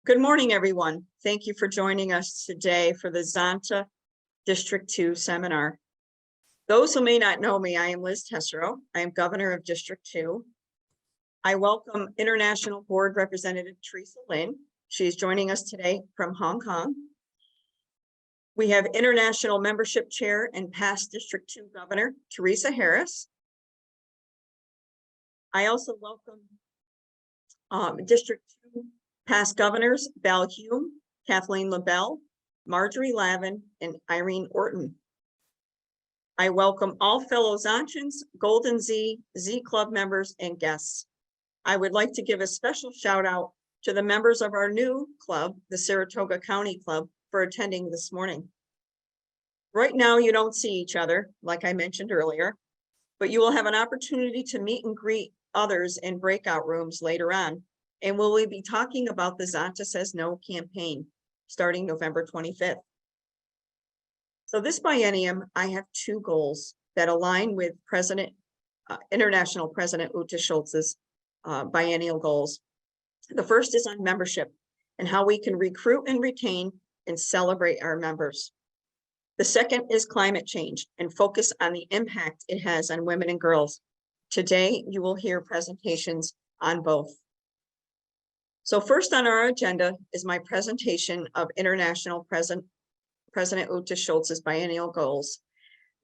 Good morning, everyone. Thank you for joining us today for the Zonta District 2 seminar. Those who may not know me, I am Liz Tesoro. I am Governor of District 2. I welcome International Board Representative Teresa Lin. She is joining us today from Hong Kong. We have International Membership Chair and past District 2 Governor Teresa Harris. I also welcome District 2 past governors Val Hume, Kathleen LaBelle, Marjorie Lavin, and Irene Orton. I welcome all fellow Zontans, Golden Z, Z Club members, and guests. I would like to give a special shout out to the members of our new club, the Saratoga County Club, for attending this morning. Right now, you don't see each other, like I mentioned earlier, but you will have an opportunity to meet and greet others in breakout rooms later on. And we'll be talking about the Zonta Says No campaign starting November 25th. So this biennium, I have two goals that align with International President Uta Schulz's biennial goals. The first is on membership and how we can recruit and retain and celebrate our members. The second is climate change and focus on the impact it has on women and girls. Today, you will hear presentations on both. So first on our agenda is my presentation of International President Uta Schulz's biennial goals.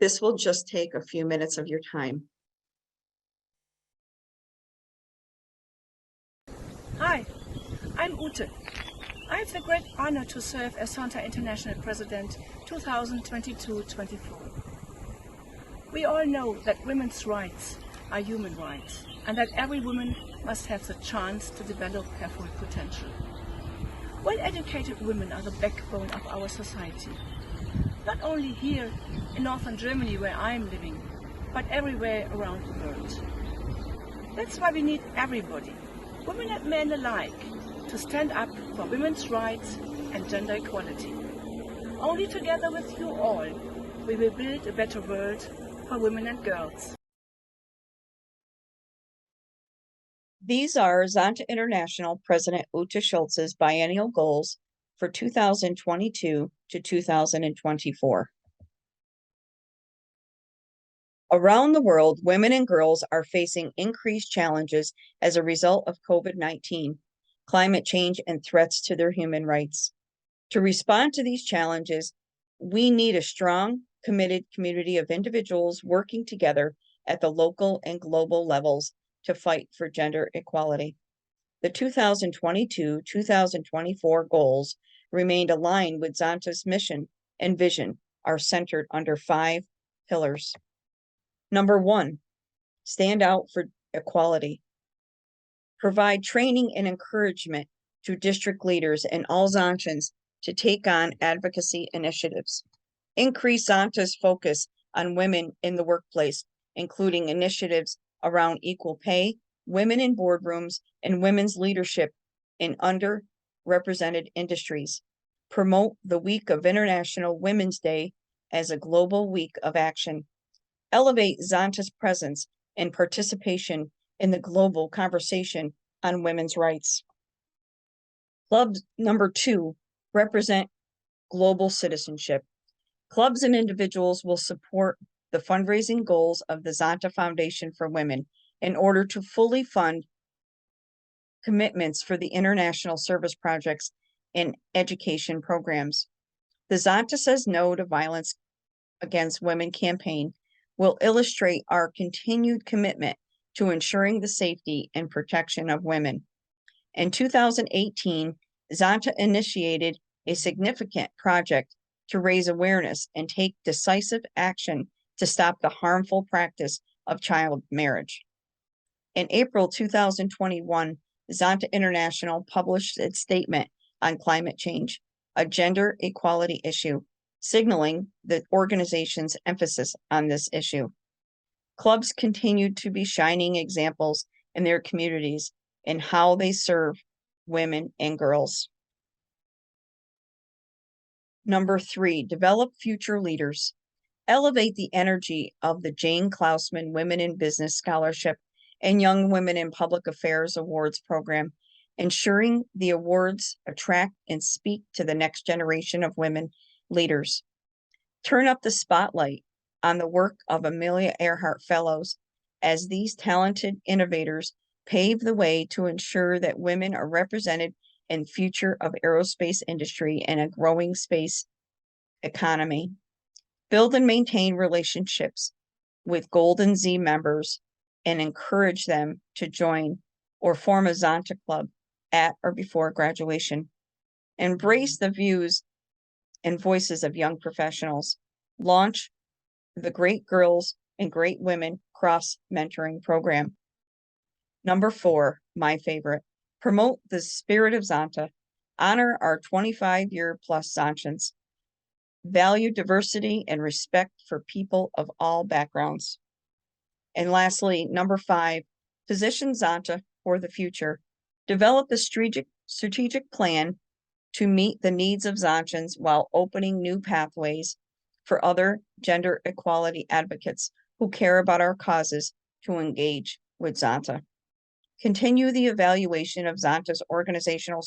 This will just take a few minutes of your time. Hi, I'm Ute. I have the great honor to serve as Zonta International President 2022-24. We all know that women's rights are human rights and that every woman must have the chance to develop her full potential. Well-educated women are the backbone of our society, not only here in northern Germany where I'm living, but everywhere around the world. That's why we need everybody, women and men alike, to stand up for women's rights and gender equality. Only together with you all, we will build a better world for women and girls. These are Zonta International President Uta Schulz's biennial goals for 2022 to 2024. Around the world, women and girls are facing increased challenges as a result of COVID-19, climate change, and threats to their human rights. To respond to these challenges, we need a strong, committed community of individuals working together at the local and global levels to fight for gender equality. The 2022-2024 goals remained aligned with Zonta's mission and vision, are centered under 5 pillars. Number 1, stand out for equality. Provide training and encouragement to district leaders and all Zontans to take on advocacy initiatives. Increase Zonta's focus on women in the workplace, including initiatives around equal pay, women in boardrooms, and women's leadership in underrepresented industries. Promote the week of International Women's Day as a global week of action. Elevate Zonta's presence and participation in the global conversation on women's rights. Club number 2, represent global citizenship. Clubs and individuals will support the fundraising goals of the Zonta Foundation for Women in order to fully fund commitments for the international service projects and education programs. The Zonta Says No to Violence Against Women campaign will illustrate our continued commitment to ensuring the safety and protection of women. In 2018, Zonta initiated a significant project to raise awareness and take decisive action to stop the harmful practice of child marriage. In April 2021, Zonta International published its statement on climate change, a gender equality issue, signaling the organization's emphasis on this issue. Clubs continue to be shining examples in their communities in how they serve women and girls. Number 3, develop future leaders. Elevate the energy of the Jane Klausman Women in Business Scholarship and Young Women in Public Affairs Awards program ensuring the awards attract and speak to the next generation of women leaders. Turn up the spotlight on the work of Amelia Earhart Fellows as these talented innovators pave the way to ensure that women are represented in future of aerospace industry and a growing space economy. Build and maintain relationships with Golden Z members and encourage them to join or form a Zonta club at or before graduation. Embrace the views and voices of young professionals. Launch the Great Girls and Great Women Cross Mentoring Program. Number 4, my favorite, promote the spirit of Zonta. Honor our 25-year plus Zontians. Value diversity and respect for people of all backgrounds. And lastly, number 5, position Zonta for the future. Develop a strategic plan to meet the needs of Zontians while opening new pathways for other gender equality advocates who care about our causes to engage with Zonta. Continue the evaluation of Zonta's organizational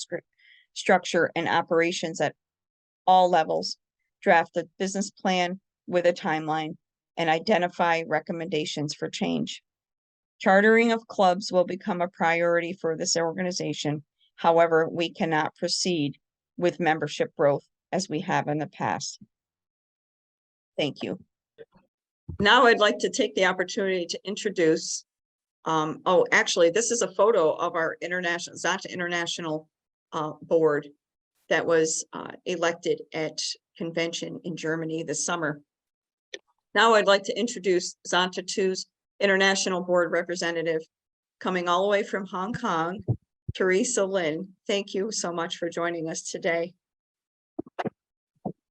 structure and operations at all levels. Draft a business plan with a timeline and identify recommendations for change. Chartering of clubs will become a priority for this organization. However, we cannot proceed with membership growth as we have in the past. Thank you. Now I'd like to take the opportunity to introduce, actually, this is a photo of our Zonta International board that was elected at convention in Germany this summer. Now I'd like to introduce Zonta 2's International Board Representative, coming all the way from Hong Kong, Teresa Lin. Thank you so much for joining us today.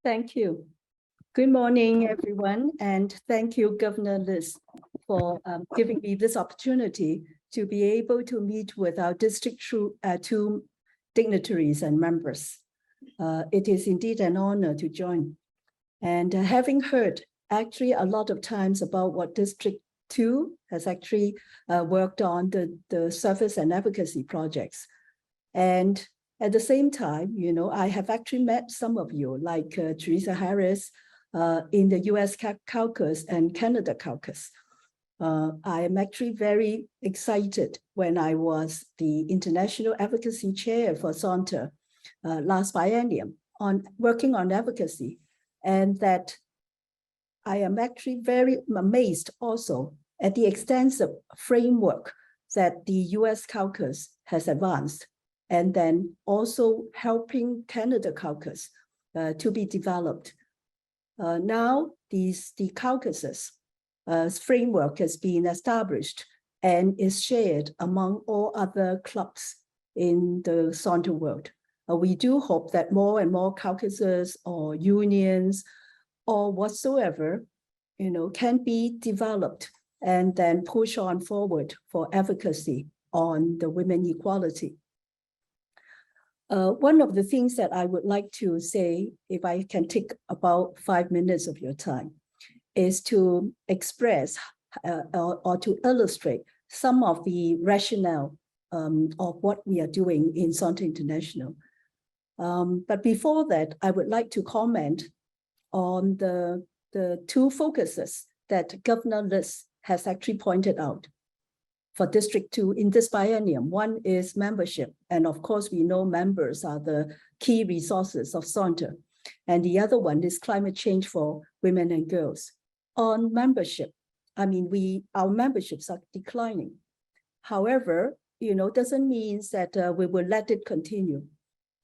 Thank you. Good morning, everyone, and thank you, Governor Liz, for giving me this opportunity to be able to meet with our District 2 dignitaries and members. It is indeed an honor to join. And having heard actually a lot of times about what District 2 has actually worked on, the service and advocacy projects. And at the same time, you know, I have actually met some of you, like Teresa Harris in the US caucus and Canada caucus. I am actually very excited when I was the International Advocacy Chair for Zonta last biennium on working on advocacy, and that I am actually very amazed also at the extensive framework that the US caucus has advanced, and then also helping Canada caucus to be developed. Now the caucus's framework has been established and is shared among all other clubs in the Zonta world. We do hope that more and more caucuses or unions or whatsoever, you know, can be developed and then push on forward for advocacy on the women equality. One of the things that I would like to say, if I can take about 5 minutes of your time, is to express or to illustrate some of the rationale of what we are doing in Zonta International. But before that, I would like to comment on the 2 focuses that Governor Liz has actually pointed out for District 2 in this biennium. One is membership, and of course we know members are the key resources of Zonta. And the other one is climate change for women and girls. On membership, I mean, our memberships are declining. However, you know, doesn't mean that we will let it continue.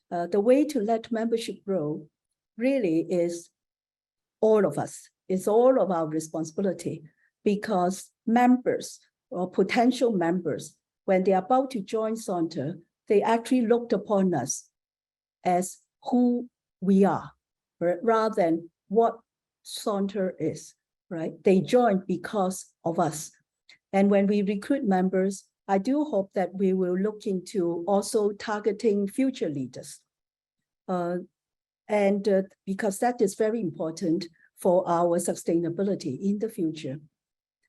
The way to let membership grow really is all of us. It's all of our responsibility, because members or potential members, when they're about to join Zonta, they actually looked upon us as who we are, right? Rather than what Zonta is, right? They joined because of us. And when we recruit members, I do hope that we will look into also targeting future leaders. Because that is very important for our sustainability in the future.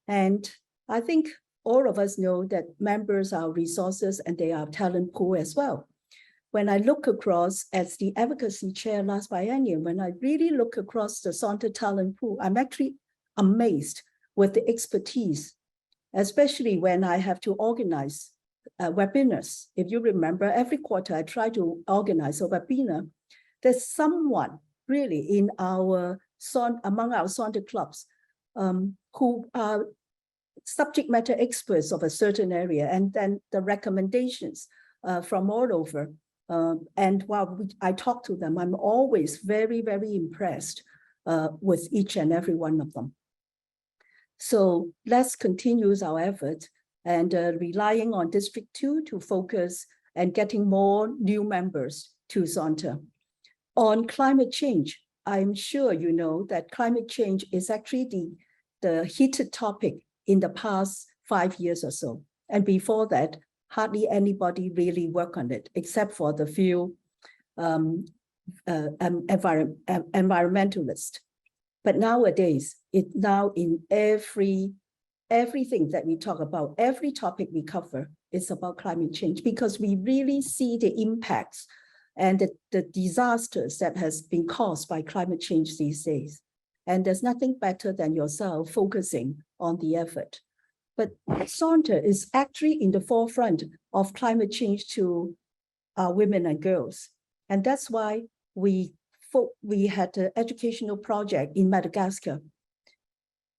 And I think all of us know that members are resources and they are talent pool as well. when I look across as the advocacy chair last biennium, when I really look across the Saunter talent pool, I'm actually amazed with the expertise, especially when I have to organize webinars. If you remember, every quarter I try to organize a webinar. There's someone really in our among our Saunter clubs who are subject matter experts of a certain area, and then the recommendations from all over. And while I talk to them, I'm always very, very impressed with each and every one of them. So let's continue our efforts and relying on District 2 to focus and getting more new members to Saunter. On climate change, I'm sure you know that climate change is actually the heated topic in the past 5 years or so. And before that, hardly anybody really worked on it, except for the few environmentalists. But nowadays, it's now in everything that we talk about, every topic we cover is about climate change, because we really see the impacts and the disasters that has been caused by climate change these days. And there's nothing better than yourself focusing on the effort. But Saunter is actually in the forefront of climate change to our women and girls. And that's why we had an educational project in Madagascar.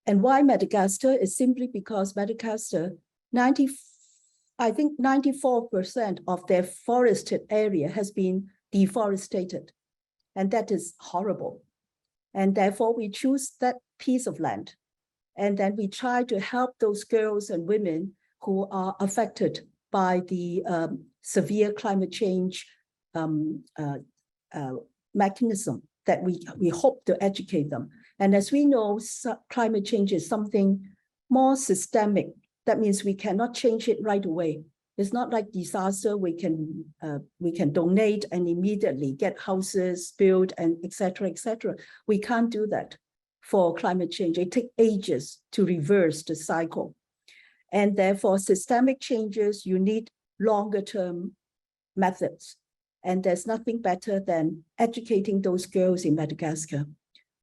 And why Madagascar is simply because Madagascar, I think 94% of their forested area has been deforested. And that is horrible. And therefore we choose that piece of land. And then we try to help those girls and women who are affected by the severe climate change mechanism that we hope to educate them. And as we know, climate change is something more systemic. That means we cannot change it right away. It's not like disaster, we can donate and immediately get houses built and et cetera, We can't do that for climate change. It takes ages to reverse the cycle. And therefore, systemic changes, you need longer term methods. And there's nothing better than educating those girls in Madagascar,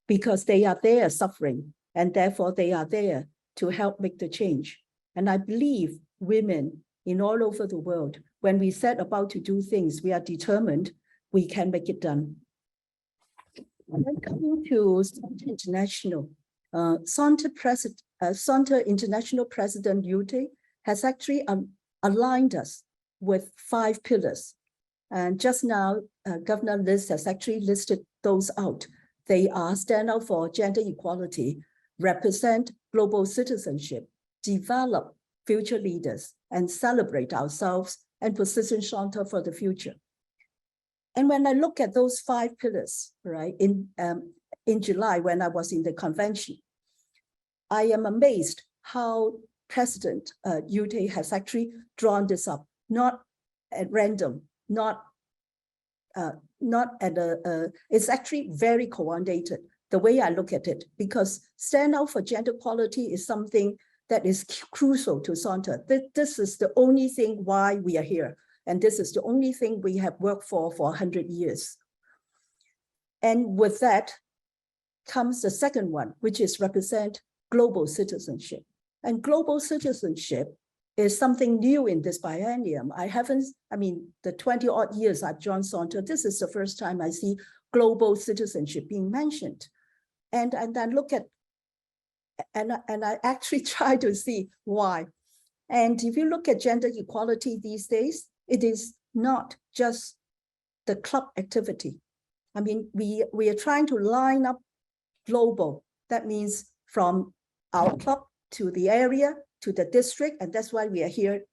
because they are there suffering, and therefore they are there to help make the change. And I believe women in all over the world, when we set about to do things, we are determined we can make it done. And then coming to Saunter International, Saunter International President Ute has actually aligned us with 5 pillars. And just now, Governor Liz has actually listed those out. They are stand out for gender equality, represent global citizenship, develop future leaders, and celebrate ourselves and position Saunter for the future. And when I look at those 5 pillars, right, in July, when I was in the convention, I am amazed how President Ute has actually drawn this up, not at random, not at it's actually very coordinated, the way I look at it, because stand out for gender equality is something that is crucial to Saunter. This is the only thing why we are here. And this is the only thing we have worked for 100 years. And with that comes the second one, which is represent global citizenship. And global citizenship is something new in this biennium. The 20 odd years I've joined Saunter, this is the first time I see global citizenship being mentioned. And I look at, and I actually try to see why. And if you look at gender equality these days, it is not just the club activity. I mean, we are trying to line up global. That means from our club to the area, to the district, and that's why we are here,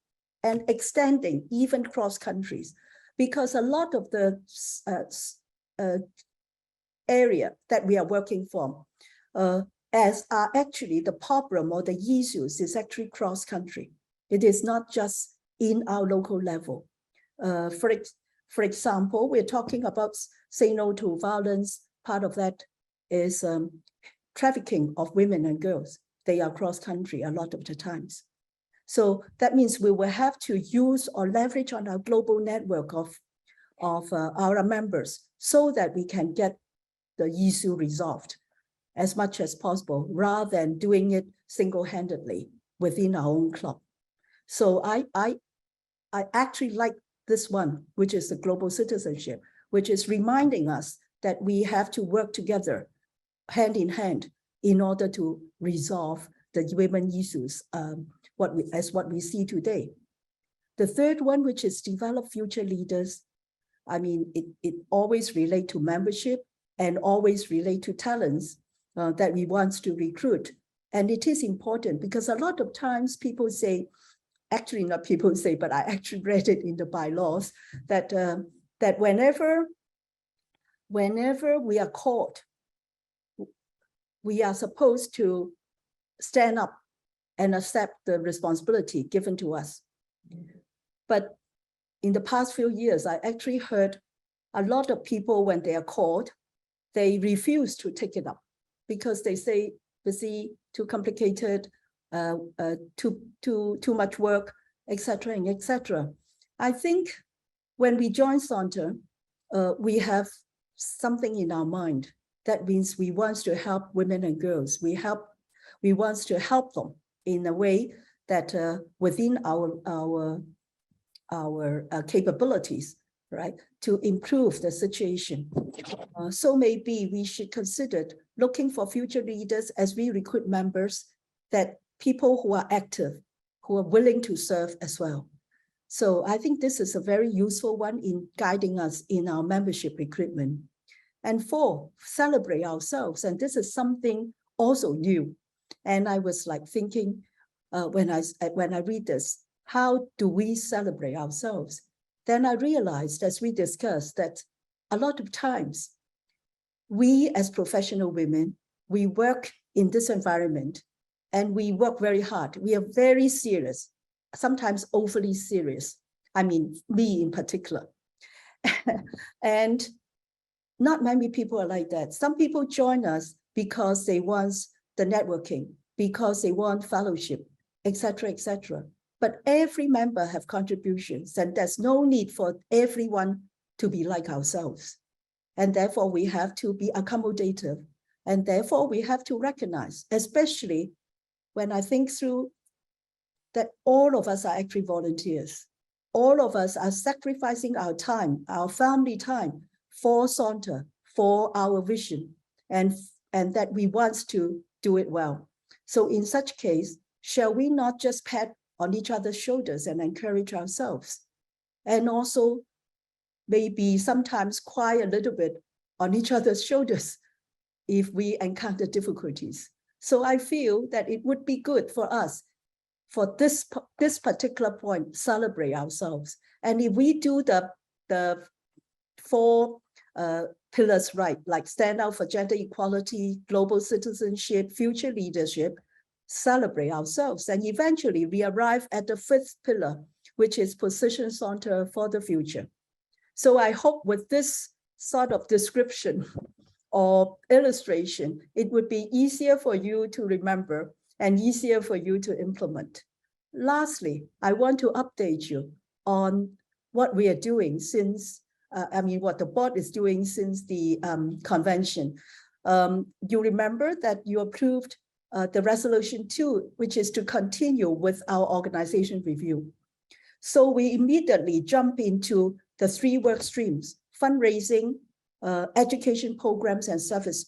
and extending even cross countries, because a lot of the area that we are working from as are actually the problem or the issues is actually cross country. It is not just in our local level. For example, we're talking about say no to violence. Part of that is trafficking of women and girls. They are cross country a lot of the times. So that means we will have to use or leverage on our global network of our members so that we can get the issue resolved as much as possible, rather than doing it single-handedly within our own club. So I actually like this one, which is the global citizenship, which is reminding us that we have to work together, hand in hand, in order to resolve the women issues, what we see today. The third one, which is develop future leaders. I mean, it always relate to membership and always relate to talents that we want to recruit. And it is important because a lot of times people say, actually not people say, but I actually read it in the bylaws, that that whenever we are called, we are supposed to stand up and accept the responsibility given to us. But in the past few years, I actually heard a lot of people, when they are called, they refuse to take it up because they say, busy, too complicated, too much work, etc., and etc. I think when we join Saunter, we have something in our mind. That means we want to help women and girls. We want to help them in a way that within our capabilities, right, to improve the situation. So maybe we should consider looking for future leaders as we recruit members, that people who are active, who are willing to serve as well. So I think this is a very useful one in guiding us in our membership recruitment. And 4, celebrate ourselves. And this is something also new. And I was like thinking when I read this, how do we celebrate ourselves? Then I realized, as we discussed, that a lot of times we as professional women, we work in this environment and we work very hard. We are very serious, sometimes overly serious. I mean, me in particular. And not many people are like that. Some people join us because they want the networking, because they want fellowship, etc., etc. But every member have contributions, and there's no need for everyone to be like ourselves. And therefore, we have to be accommodative. And therefore, we have to recognize, especially when I think through that all of us are actually volunteers. All of us are sacrificing our time, our family time, for Saunter, for our vision, and that we want to do it well. So in such case, shall we not just pat on each other's shoulders and encourage ourselves? And also maybe sometimes cry a little bit on each other's shoulders if we encounter difficulties. So I feel that it would be good for us, for this particular point, celebrate ourselves. And if we do the 4 pillars right, like stand out for gender equality, global citizenship, future leadership, celebrate ourselves, and eventually we arrive at the 5th pillar, which is position Saunter for the future. So I hope with this sort of description or illustration, it would be easier for you to remember and easier for you to implement. Lastly, I want to update you on what we are doing since, what the board is doing since the convention. You remember that you approved the resolution 2, which is to continue with our organization review. So we immediately jump into the 3 work streams: fundraising, education programs, and service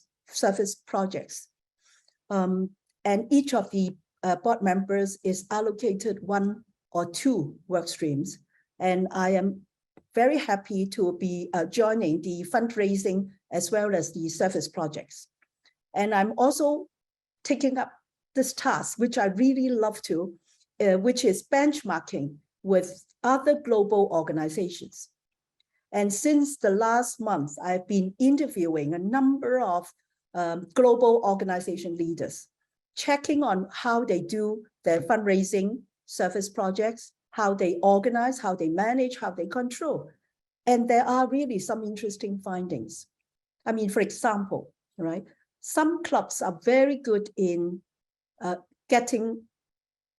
projects. And each of the board members is allocated 1 or 2 work streams. And I am very happy to be joining the fundraising as well as the service projects. And I'm also taking up this task, which I really love to, which is benchmarking with other global organizations. And since the last month, I've been interviewing a number of global organization leaders, checking on how they do their fundraising service projects, how they organize, how they manage, how they control. And there are really some interesting findings. I mean, for example, right, some clubs are very good in getting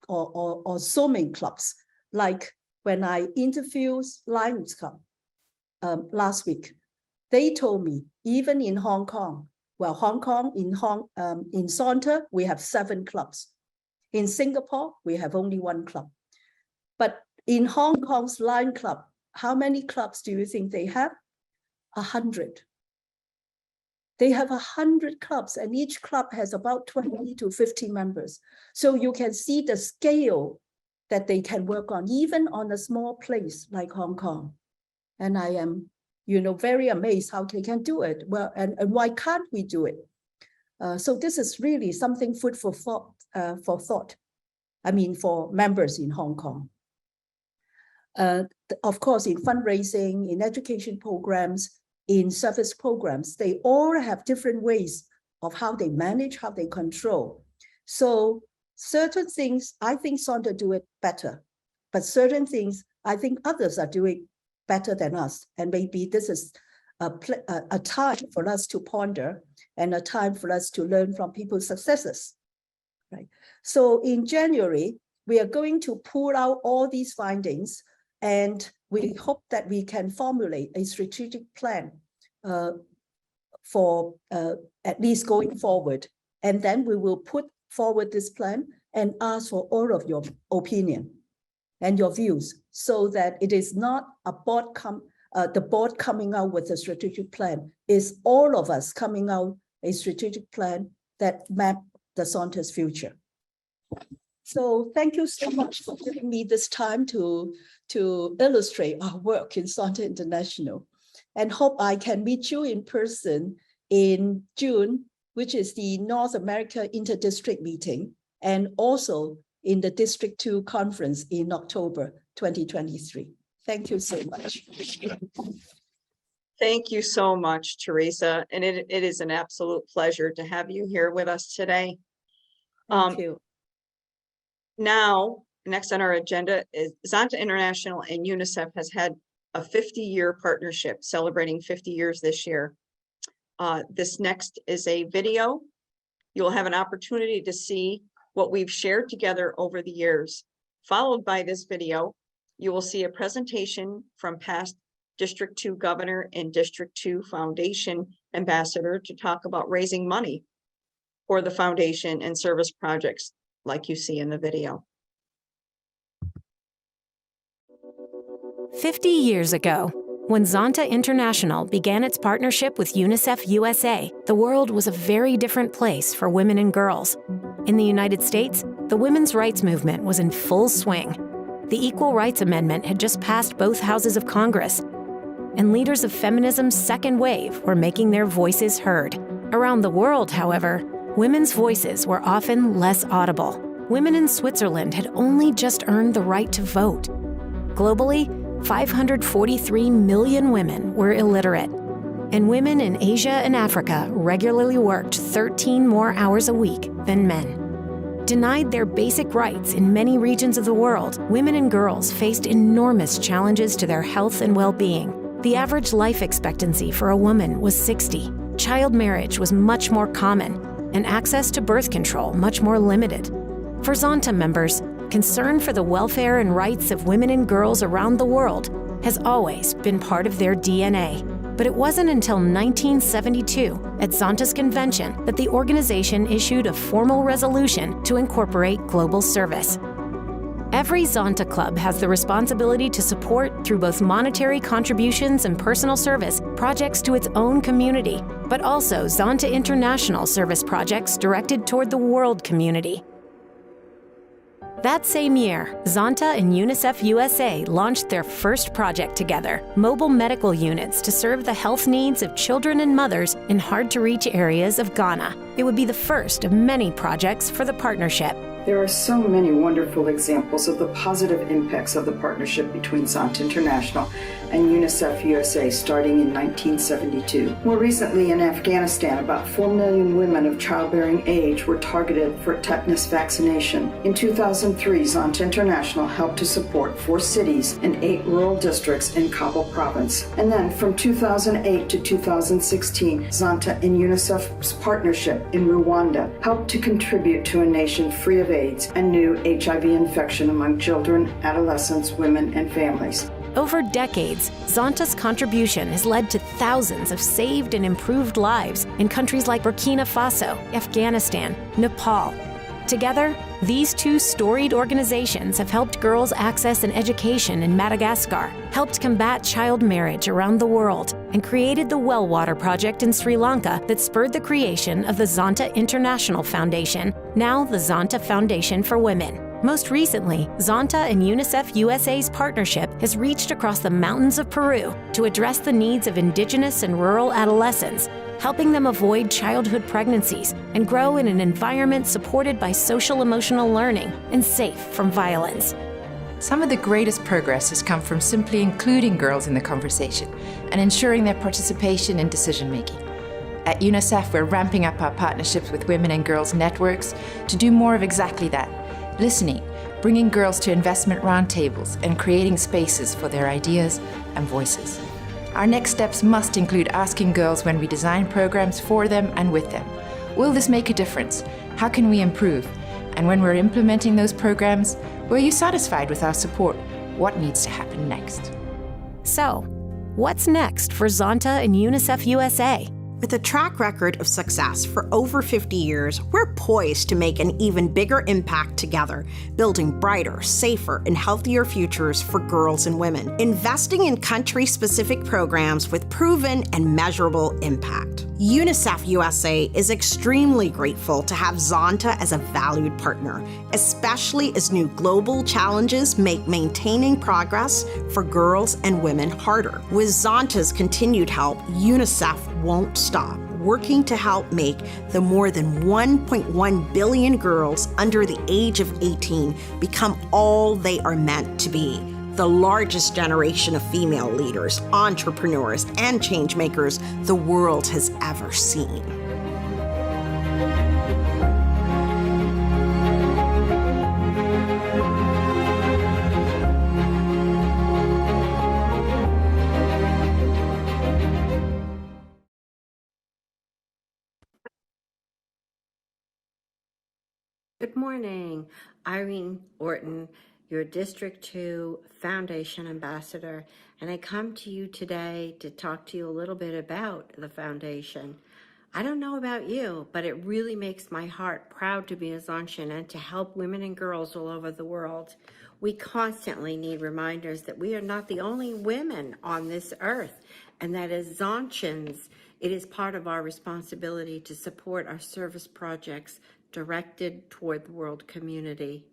or zooming clubs. Like when I interview Lions Club, last week. They told me, even in Hong Kong, well, Hong Kong, in Zonta, we have 7 clubs. In Singapore, we have only 1 club. But in Hong Kong's Lion Club, how many clubs do you think they have? 100. They have 100 clubs, and each club has about 20 to 50 members. So you can see the scale that they can work on, even on a small place like Hong Kong. And I am, very amazed how they can do it. Well, and why can't we do it? So this is really something food for thought, for members in Hong Kong. Of course, in fundraising, in education programs, in service programs, they all have different ways of how they manage, how they control. So certain things, I think Zonta do it better, but certain things, I think others are doing better than us. And maybe this is a time for us to ponder and a time for us to learn from people's successes, right? So in January, we are going to pull out all these findings, and we hope that we can formulate a strategic plan for at least going forward. And then we will put forward this plan and ask for all of your opinion and your views, so that it is not a the board coming out with a strategic plan. It's all of us coming out a strategic plan that map the Zonta's future. So thank you so much for giving me this time to illustrate our work in Zonta International, and hope I can meet you in person in June, which is the North America Interdistrict meeting, and also in the District 2 conference in October 2023. Thank you so much. Thank you so much, Teresa. And it is an absolute pleasure to have you here with us today. Thank you. Now, next on our agenda is Zonta International and UNICEF has had a 50-year partnership, celebrating 50 years this year. This next is a video. You'll have an opportunity to see what we've shared together over the years. Followed by this video, you will see a presentation from past District 2 Governor and District 2 Foundation Ambassador to talk about raising money for the foundation and service projects like you see in the video. 50 years ago, when Zonta International began its partnership with UNICEF USA, the world was a very different place for women and girls. In the United States, the women's rights movement was in full swing. The Equal Rights Amendment had just passed both houses of Congress, and leaders of feminism's second wave were making their voices heard. Around the world, however, women's voices were often less audible. Women in Switzerland had only just earned the right to vote. Globally, 543 million women were illiterate, and women in Asia and Africa regularly worked 13 more hours a week than men. Denied their basic rights in many regions of the world, women and girls faced enormous challenges to their health and well-being. The average life expectancy for a woman was 60. Child marriage was much more common, and access to birth control much more limited. For Zonta members, concern for the welfare and rights of women and girls around the world has always been part of their DNA. But it wasn't until 1972, at Zonta's convention, that the organization issued a formal resolution to incorporate global service. Every Zonta club has the responsibility to support, through both monetary contributions and personal service, projects to its own community, but also Zonta International service projects directed toward the world community. That same year, Zonta and UNICEF USA launched their first project together, mobile medical units to serve the health needs of children and mothers in hard-to-reach areas of Ghana. It would be the first of many projects for the partnership. There are so many wonderful examples of the positive impacts of the partnership between Zonta International and UNICEF USA starting in 1972. More recently in Afghanistan, about 4 million women of childbearing age were targeted for tetanus vaccination. In 2003, Zonta International helped to support 4 cities and 8 rural districts in Kabul province. And then from 2008 to 2016, Zonta and UNICEF's partnership in Rwanda helped to contribute to a nation free of AIDS and new HIV infection among children, adolescents, women, and families. Over decades, Zonta's contribution has led to thousands of saved and improved lives in countries like Burkina Faso, Afghanistan, Nepal. Together, these two storied organizations have helped girls access an education in Madagascar, helped combat child marriage around the world, and created the Well Water Project in Sri Lanka that spurred the creation of the Zonta International Foundation, now the Zonta Foundation for Women. Most recently, Zonta and UNICEF USA's partnership has reached across the mountains of Peru to address the needs of indigenous and rural adolescents, helping them avoid childhood pregnancies and grow in an environment supported by social-emotional learning and safe from violence. Some of the greatest progress has come from simply including girls in the conversation and ensuring their participation in decision-making. At UNICEF, we're ramping up our partnerships with women and girls networks to do more of exactly that: listening, bringing girls to investment roundtables, and creating spaces for their ideas and voices. Our next steps must include asking girls when we design programs for them and with them, will this make a difference? How can we improve? And when we're implementing those programs, were you satisfied with our support? What needs to happen next? So, what's next for Zonta and UNICEF USA? With a track record of success for over 50 years, we're poised to make an even bigger impact together, building brighter, safer, and healthier futures for girls and women, investing in country-specific programs with proven and measurable impact. UNICEF USA is extremely grateful to have Zonta as a valued partner, especially as new global challenges make maintaining progress for girls and women harder. With Zonta's continued help, UNICEF won't stop working to help make the more than 1.1 billion girls under the age of 18 become all they are meant to be: the largest generation of female leaders, entrepreneurs, and changemakers the world has ever seen. Good morning. Irene Orton, your District 2 Foundation Ambassador, and I come to you today to talk to you a little bit about the foundation. I don't know about you, but it really makes my heart proud to be a Zontian and to help women and girls all over the world. We constantly need reminders that we are not the only women on this earth, and that as Zontians, it is part of our responsibility to support our service projects directed toward the world community.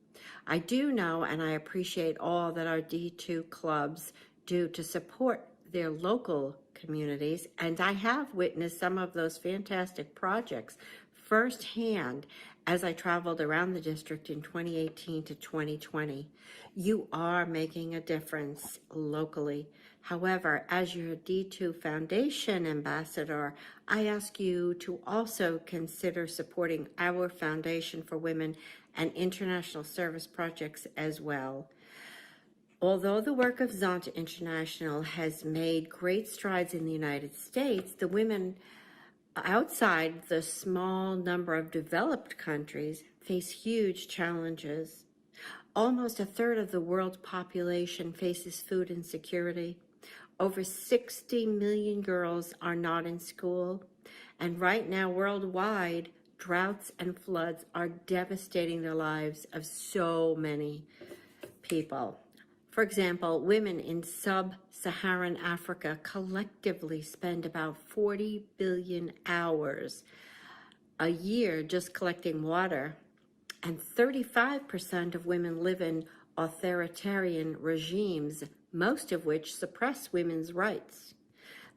I do know and I appreciate all that our D2 clubs do to support their local communities, and I have witnessed some of those fantastic projects firsthand as I traveled around the district in 2018 to 2020. You are making a difference locally. However, as your D2 Foundation Ambassador, I ask you to also consider supporting our Foundation for Women and international service projects as well. Although the work of Zonta International has made great strides in the United States, the women outside the small number of developed countries face huge challenges. Almost a third of the world's population faces food insecurity. Over 60 million girls are not in school. And right now, worldwide, droughts and floods are devastating the lives of so many people. For example, women in sub-Saharan Africa collectively spend about 40 billion hours a year just collecting water, and 35% of women live in authoritarian regimes, most of which suppress women's rights.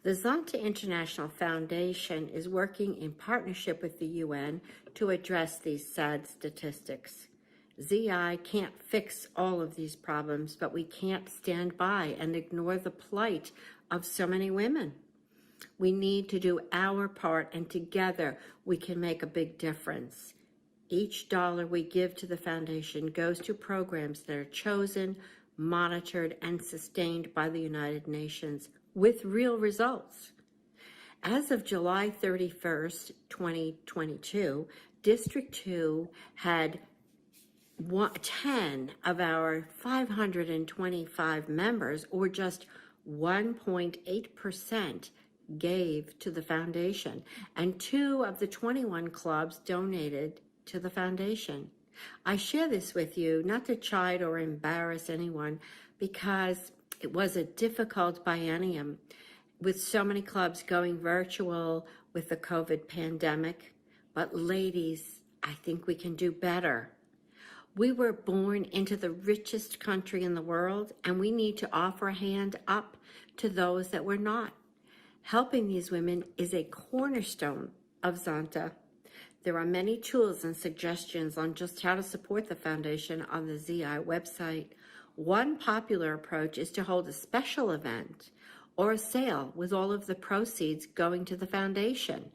The Zonta International Foundation is working in partnership with the UN to address these sad statistics. ZI can't fix all of these problems, but we can't stand by and ignore the plight of so many women. We need to do our part, and together we can make a big difference. Each dollar we give to the foundation goes to programs that are chosen, monitored, and sustained by the United Nations with real results. As of July 31st, 2022, District 2 had 10 of our 525 members, or just 1.8%, gave to the foundation, and 2 of the 21 clubs donated to the foundation. I share this with you not to chide or embarrass anyone, because it was a difficult biennium with so many clubs going virtual with the COVID pandemic. But ladies, I think we can do better. We were born into the richest country in the world, and we need to offer a hand up to those that were not. Helping these women is a cornerstone of Zonta. There are many tools and suggestions on just how to support the foundation on the ZI website. One popular approach is to hold a special event or a sale with all of the proceeds going to the foundation.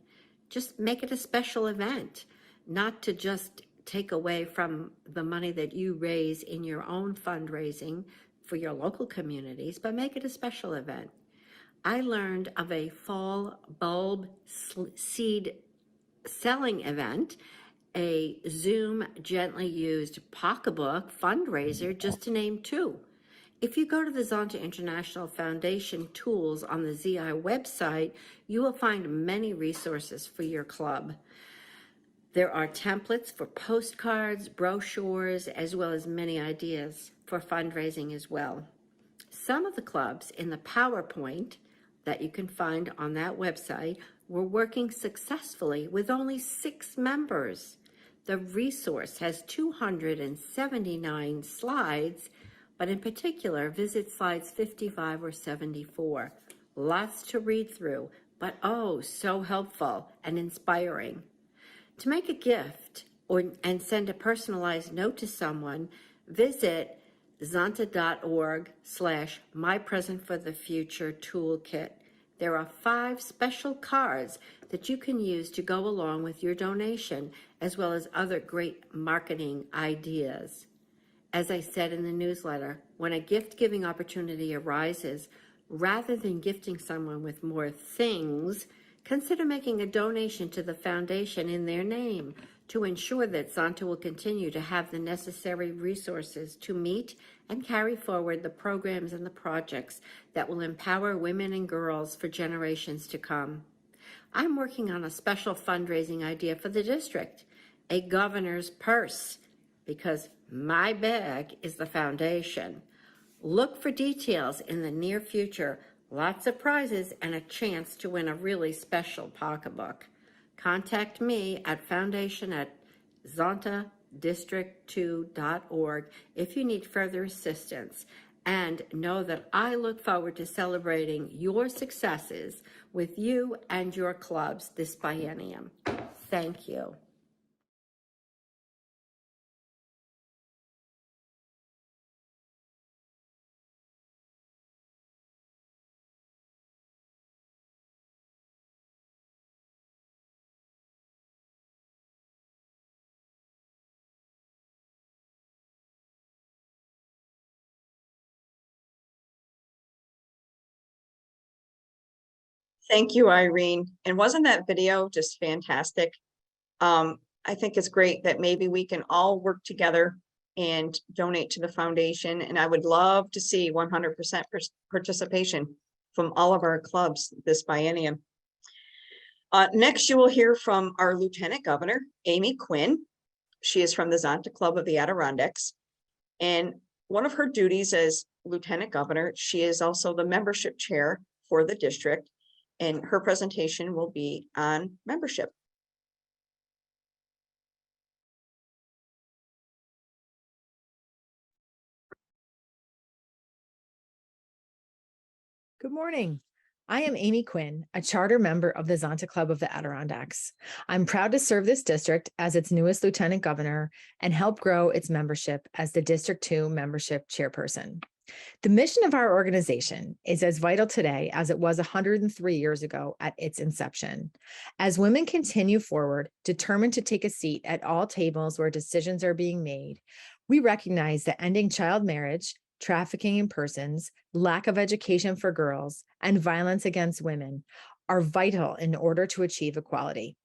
Just make it a special event, not to just take away from the money that you raise in your own fundraising for your local communities, but make it a special event. I learned of a fall bulb seed selling event, a Zoom gently used pocketbook fundraiser, just to name 2. If you go to the Zonta International Foundation tools on the ZI website, you will find many resources for your club. There are templates for postcards, brochures, as well as many ideas for fundraising as well. Some of the clubs in the PowerPoint that you can find on that website were working successfully with only 6 members. The resource has 279 slides, but in particular, visit slides 55 or 74. Lots to read through, but oh, so helpful and inspiring. To make a gift and send a personalized note to someone, visit zonta.org/mypresentforthefuture toolkit. There are 5 special cards that you can use to go along with your donation, as well as other great marketing ideas. As I said in the newsletter, when a gift-giving opportunity arises, rather than gifting someone with more things, consider making a donation to the foundation in their name to ensure that Zonta will continue to have the necessary resources to meet and carry forward the programs and the projects that will empower women and girls for generations to come. I'm working on a special fundraising idea for the district, a governor's purse, because my bag is the foundation. Look for details in the near future. Lots of prizes and a chance to win a really special pocketbook. Contact me at foundation@zontadistrict2.org if you need further assistance, and know that I look forward to celebrating your successes with you and your clubs this biennium. Thank you. Thank you, Irene. And wasn't that video just fantastic? I think it's great that maybe we can all work together and donate to the foundation. And I would love to see 100% participation from all of our clubs this biennium. Next, you will hear from our Lieutenant Governor, Amy Quinn. She is from the Zonta Club of the Adirondacks. And one of her duties as Lieutenant Governor, she is also the membership chair for the district. And her presentation will be on membership. Good morning. I am Amy Quinn, a charter member of the Zonta Club of the Adirondacks. I'm proud to serve this district as its newest Lieutenant Governor and help grow its membership as the District 2 membership chairperson. The mission of our organization is as vital today as it was 103 years ago at its inception. As women continue forward, determined to take a seat at all tables where decisions are being made, we recognize that ending child marriage, trafficking in persons, lack of education for girls, and violence against women are vital in order to achieve equality.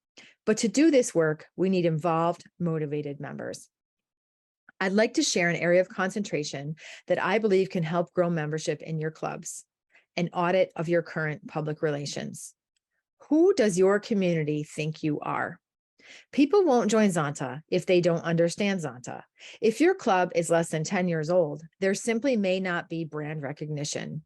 But to do this work, we need involved, motivated members. I'd like to share an area of concentration that I believe can help grow membership in your clubs: an audit of your current public relations. Who does your community think you are? People won't join Zonta if they don't understand Zonta. If your club is less than 10 years old, there simply may not be brand recognition.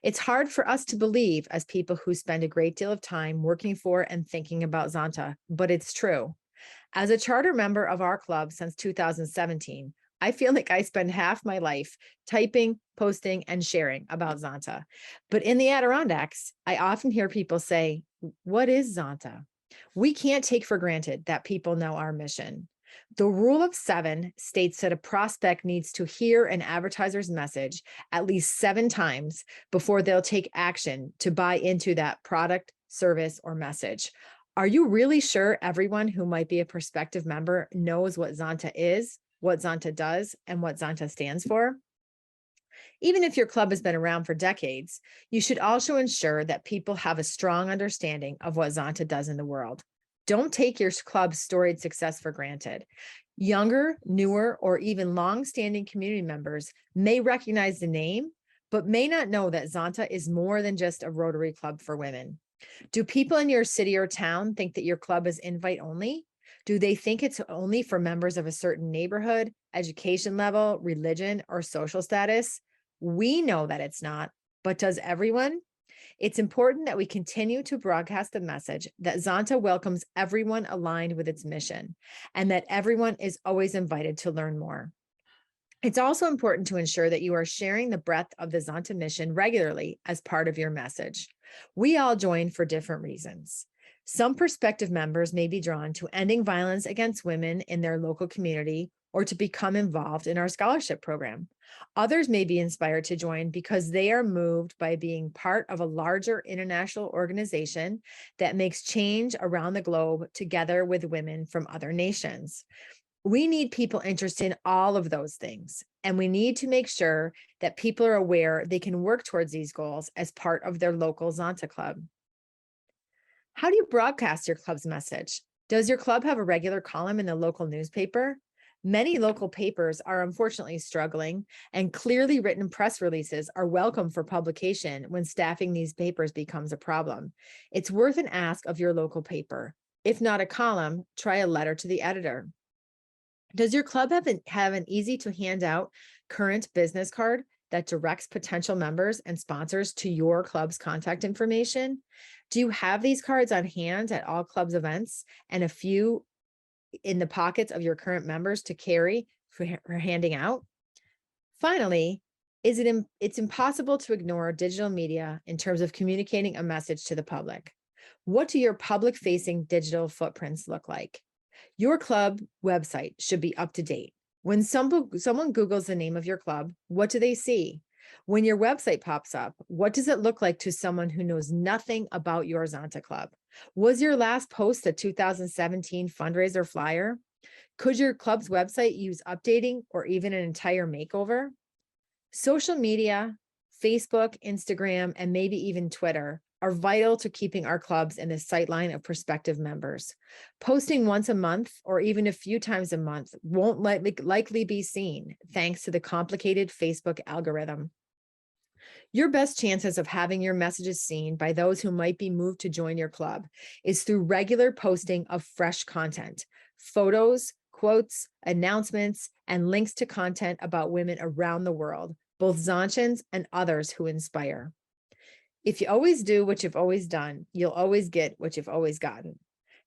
It's hard for us to believe as people who spend a great deal of time working for and thinking about Zonta, but it's true. As a charter member of our club since 2017, I feel like I spend half my life typing, posting, and sharing about Zonta. But in the Adirondacks, I often hear people say, "What is Zonta?" We can't take for granted that people know our mission. The rule of 7 states that a prospect needs to hear an advertiser's message at least 7 times before they'll take action to buy into that product, service, or message. Are you really sure everyone who might be a prospective member knows what Zonta is, what Zonta does, and what Zonta stands for? Even if your club has been around for decades, you should also ensure that people have a strong understanding of what Zonta does in the world. Don't take your club's storied success for granted. Younger, newer, or even long-standing community members may recognize the name, but may not know that Zonta is more than just a Rotary Club for women. Do people in your city or town think that your club is invite only? Do they think it's only for members of a certain neighborhood, education level, religion, or social status? We know that it's not, but does everyone? It's important that we continue to broadcast the message that Zonta welcomes everyone aligned with its mission, and that everyone is always invited to learn more. It's also important to ensure that you are sharing the breadth of the Zonta mission regularly as part of your message. We all join for different reasons. Some prospective members may be drawn to ending violence against women in their local community or to become involved in our scholarship program. Others may be inspired to join because they are moved by being part of a larger international organization that makes change around the globe together with women from other nations. We need people interested in all of those things, and we need to make sure that people are aware they can work towards these goals as part of their local Zonta club. How do you broadcast your club's message? Does your club have a regular column in the local newspaper? Many local papers are unfortunately struggling, and clearly written press releases are welcome for publication when staffing these papers becomes a problem. It's worth an ask of your local paper. If not a column, try a letter to the editor. Does your club have an easy to hand out current business card that directs potential members and sponsors to your club's contact information? Do you have these cards on hand at all club's events and a few in the pockets of your current members to carry for handing out? Finally, it's impossible to ignore digital media in terms of communicating a message to the public. What do your public-facing digital footprints look like? Your club website should be up to date. When someone Googles the name of your club, what do they see? When your website pops up, what does it look like to someone who knows nothing about your Zonta club? Was your last post a 2017 fundraiser flyer? Could your club's website use updating or even an entire makeover? Social media, Facebook, Instagram, and maybe even Twitter are vital to keeping our clubs in the sightline of prospective members. Posting once a month or even a few times a month won't likely be seen thanks to the complicated Facebook algorithm. Your best chances of having your messages seen by those who might be moved to join your club is through regular posting of fresh content, photos, quotes, announcements, and links to content about women around the world, both Zontans and others who inspire. If you always do what you've always done, you'll always get what you've always gotten.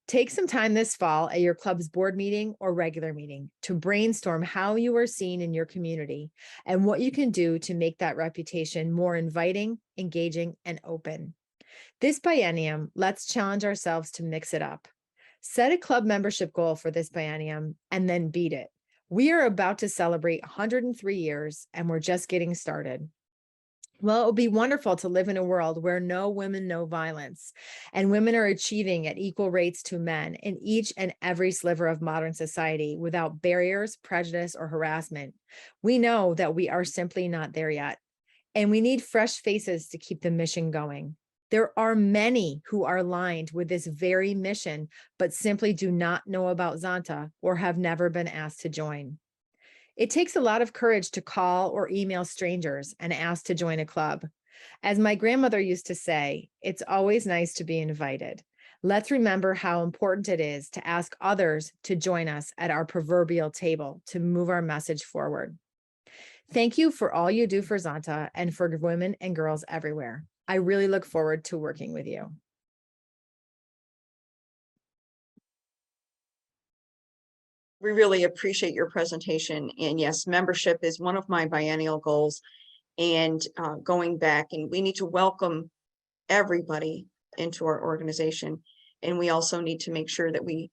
Take some time this fall at your club's board meeting or regular meeting to brainstorm how you are seen in your community and what you can do to make that reputation more inviting, engaging, and open. This biennium, let's challenge ourselves to mix it up. Set a club membership goal for this biennium and then beat it. We are about to celebrate 103 years and we're just getting started. Well, it would be wonderful to live in a world where no women, no violence, and women are achieving at equal rates to men in each and every sliver of modern society without barriers, prejudice, or harassment. We know that we are simply not there yet, and we need fresh faces to keep the mission going. There are many who are aligned with this very mission, but simply do not know about Zonta or have never been asked to join. It takes a lot of courage to call or email strangers and ask to join a club. As my grandmother used to say, it's always nice to be invited. Let's remember how important it is to ask others to join us at our proverbial table to move our message forward. Thank you for all you do for Zonta and for women and girls everywhere. I really look forward to working with you. We really appreciate your presentation. And yes, membership is one of my biennial goals. And going back, and we need to welcome everybody into our organization. And we also need to make sure that we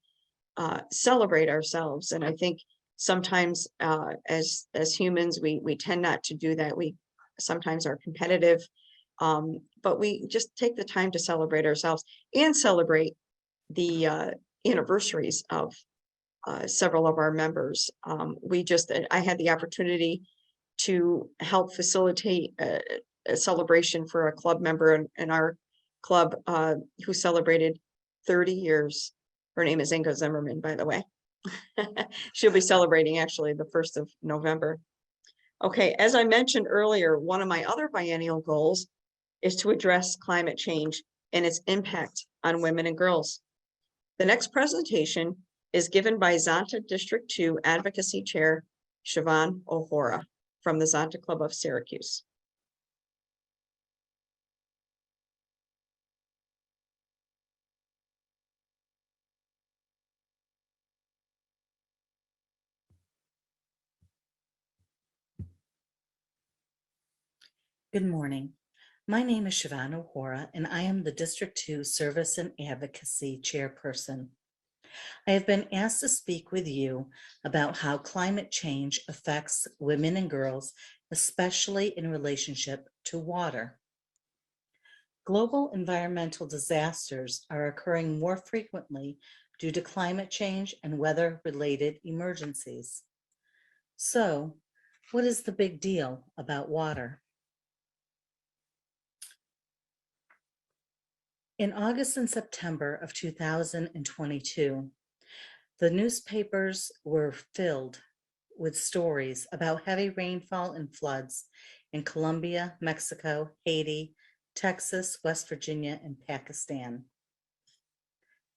celebrate ourselves. And I think sometimes as humans, we tend not to do that. We sometimes are competitive, but we just take the time to celebrate ourselves and celebrate the anniversaries of several of our members. I had the opportunity to help facilitate a celebration for a club member in our club who celebrated 30 years. Her name is Inga Zimmerman, by the way. She'll be celebrating actually the 1st of November. Okay, as I mentioned earlier, one of my other biennial goals is to address climate change and its impact on women and girls. The next presentation is given by Zonta District 2 Advocacy Chair, Siobhan O'Hora from the Zonta Club of Syracuse. Good morning. My name is Siobhan O'Hora, and I am the District 2 Service and Advocacy Chairperson. I have been asked to speak with you about how climate change affects women and girls, especially in relationship to water. Global environmental disasters are occurring more frequently due to climate change and weather-related emergencies. So, what is the big deal about water? In August and September of 2022, the newspapers were filled with stories about heavy rainfall and floods in Colombia, Mexico, Haiti, Texas, West Virginia, and Pakistan.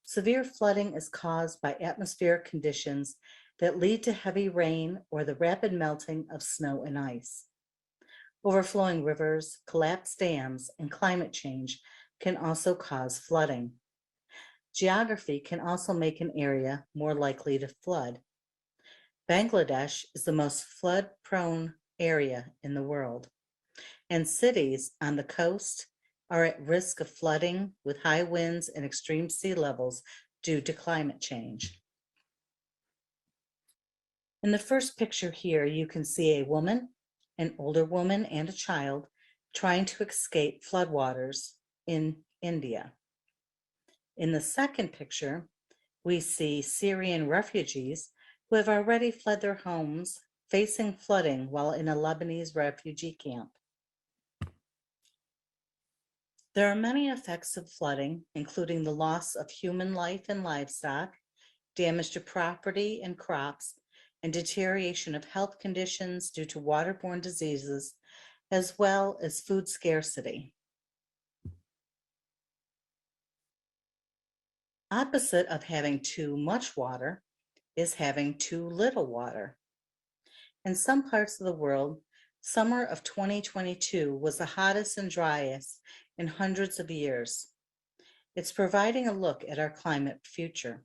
Severe flooding is caused by atmospheric conditions that lead to heavy rain or the rapid melting of snow and ice. Overflowing rivers, collapsed dams, and climate change can also cause flooding. Geography can also make an area more likely to flood. Bangladesh is the most flood-prone area in the world, and cities on the coast are at risk of flooding with high winds and extreme sea levels due to climate change. In the first picture here, you can see a woman, an older woman, and a child trying to escape floodwaters in India. In the second picture, we see Syrian refugees who have already fled their homes, facing flooding while in a Lebanese refugee camp. There are many effects of flooding, including the loss of human life and livestock, damage to property and crops, and deterioration of health conditions due to waterborne diseases, as well as food scarcity. Opposite of having too much water is having too little water. In some parts of the world, summer of 2022 was the hottest and driest in hundreds of years. It's providing a look at our climate future.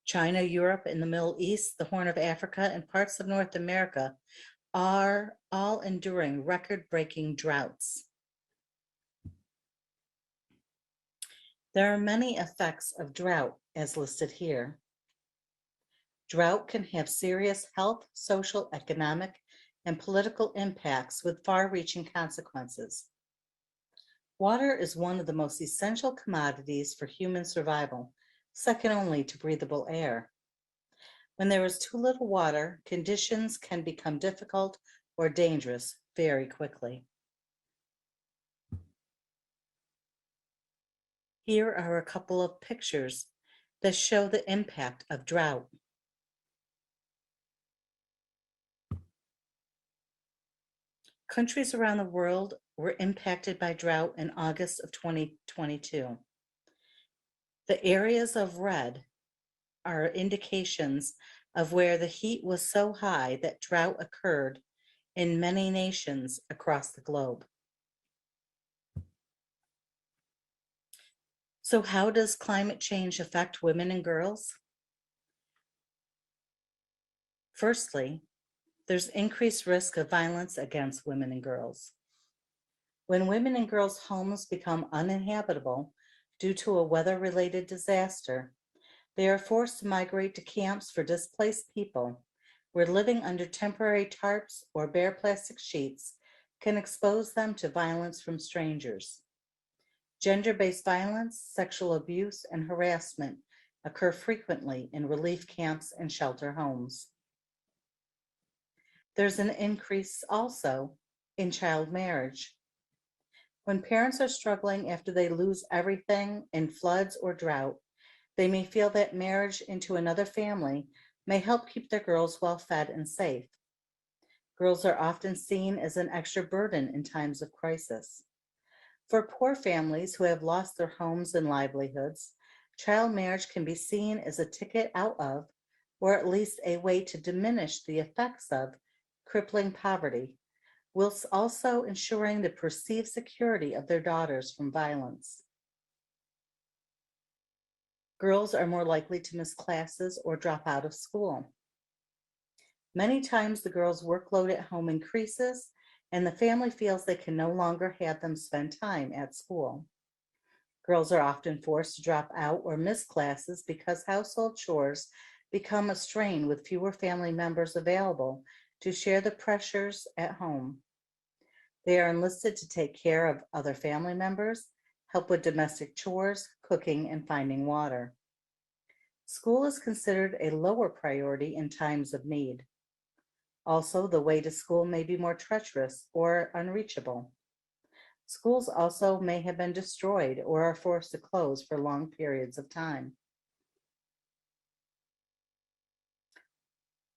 China, Europe, and the Middle East, the Horn of Africa, and parts of North America are all enduring record-breaking droughts. There are many effects of drought as listed here. Drought can have serious health, social, economic, and political impacts with far-reaching consequences. Water is one of the most essential commodities for human survival, second only to breathable air. When there is too little water, conditions can become difficult or dangerous very quickly. Here are a couple of pictures that show the impact of drought. Countries around the world were impacted by drought in August of 2022. The areas of red are indications of where the heat was so high that drought occurred in many nations across the globe. So how does climate change affect women and girls? Firstly, there's increased risk of violence against women and girls. When women and girls' homes become uninhabitable due to a weather-related disaster, they are forced to migrate to camps for displaced people, where living under temporary tarps or bare plastic sheets can expose them to violence from strangers. Gender-based violence, sexual abuse, and harassment occur frequently in relief camps and shelter homes. There's an increase also in child marriage. When parents are struggling after they lose everything in floods or drought, they may feel that marriage into another family may help keep their girls well fed and safe. Girls are often seen as an extra burden in times of crisis. For poor families who have lost their homes and livelihoods, child marriage can be seen as a ticket out of, or at least a way to diminish the effects of, crippling poverty, whilst also ensuring the perceived security of their daughters from violence. Girls are more likely to miss classes or drop out of school. Many times the girls' workload at home increases and the family feels they can no longer have them spend time at school. Girls are often forced to drop out or miss classes because household chores become a strain with fewer family members available to share the pressures at home. They are enlisted to take care of other family members, help with domestic chores, cooking, and finding water. School is considered a lower priority in times of need. Also, the way to school may be more treacherous or unreachable. Schools also may have been destroyed or are forced to close for long periods of time.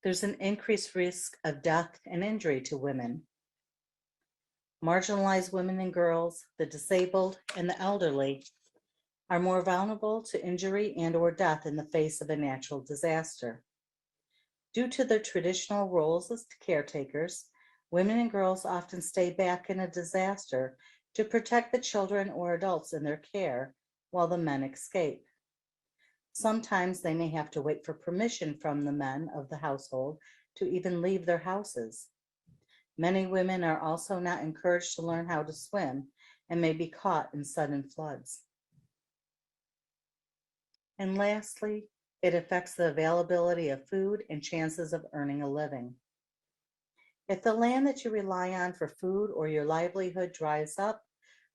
There's an increased risk of death and injury to women. Marginalized women and girls, the disabled, and the elderly are more vulnerable to injury and or death in the face of a natural disaster. Due to their traditional roles as caretakers, women and girls often stay back in a disaster to protect the children or adults in their care while the men escape. Sometimes they may have to wait for permission from the men of the household to even leave their houses. Many women are also not encouraged to learn how to swim and may be caught in sudden floods. And lastly, it affects the availability of food and chances of earning a living. If the land that you rely on for food or your livelihood dries up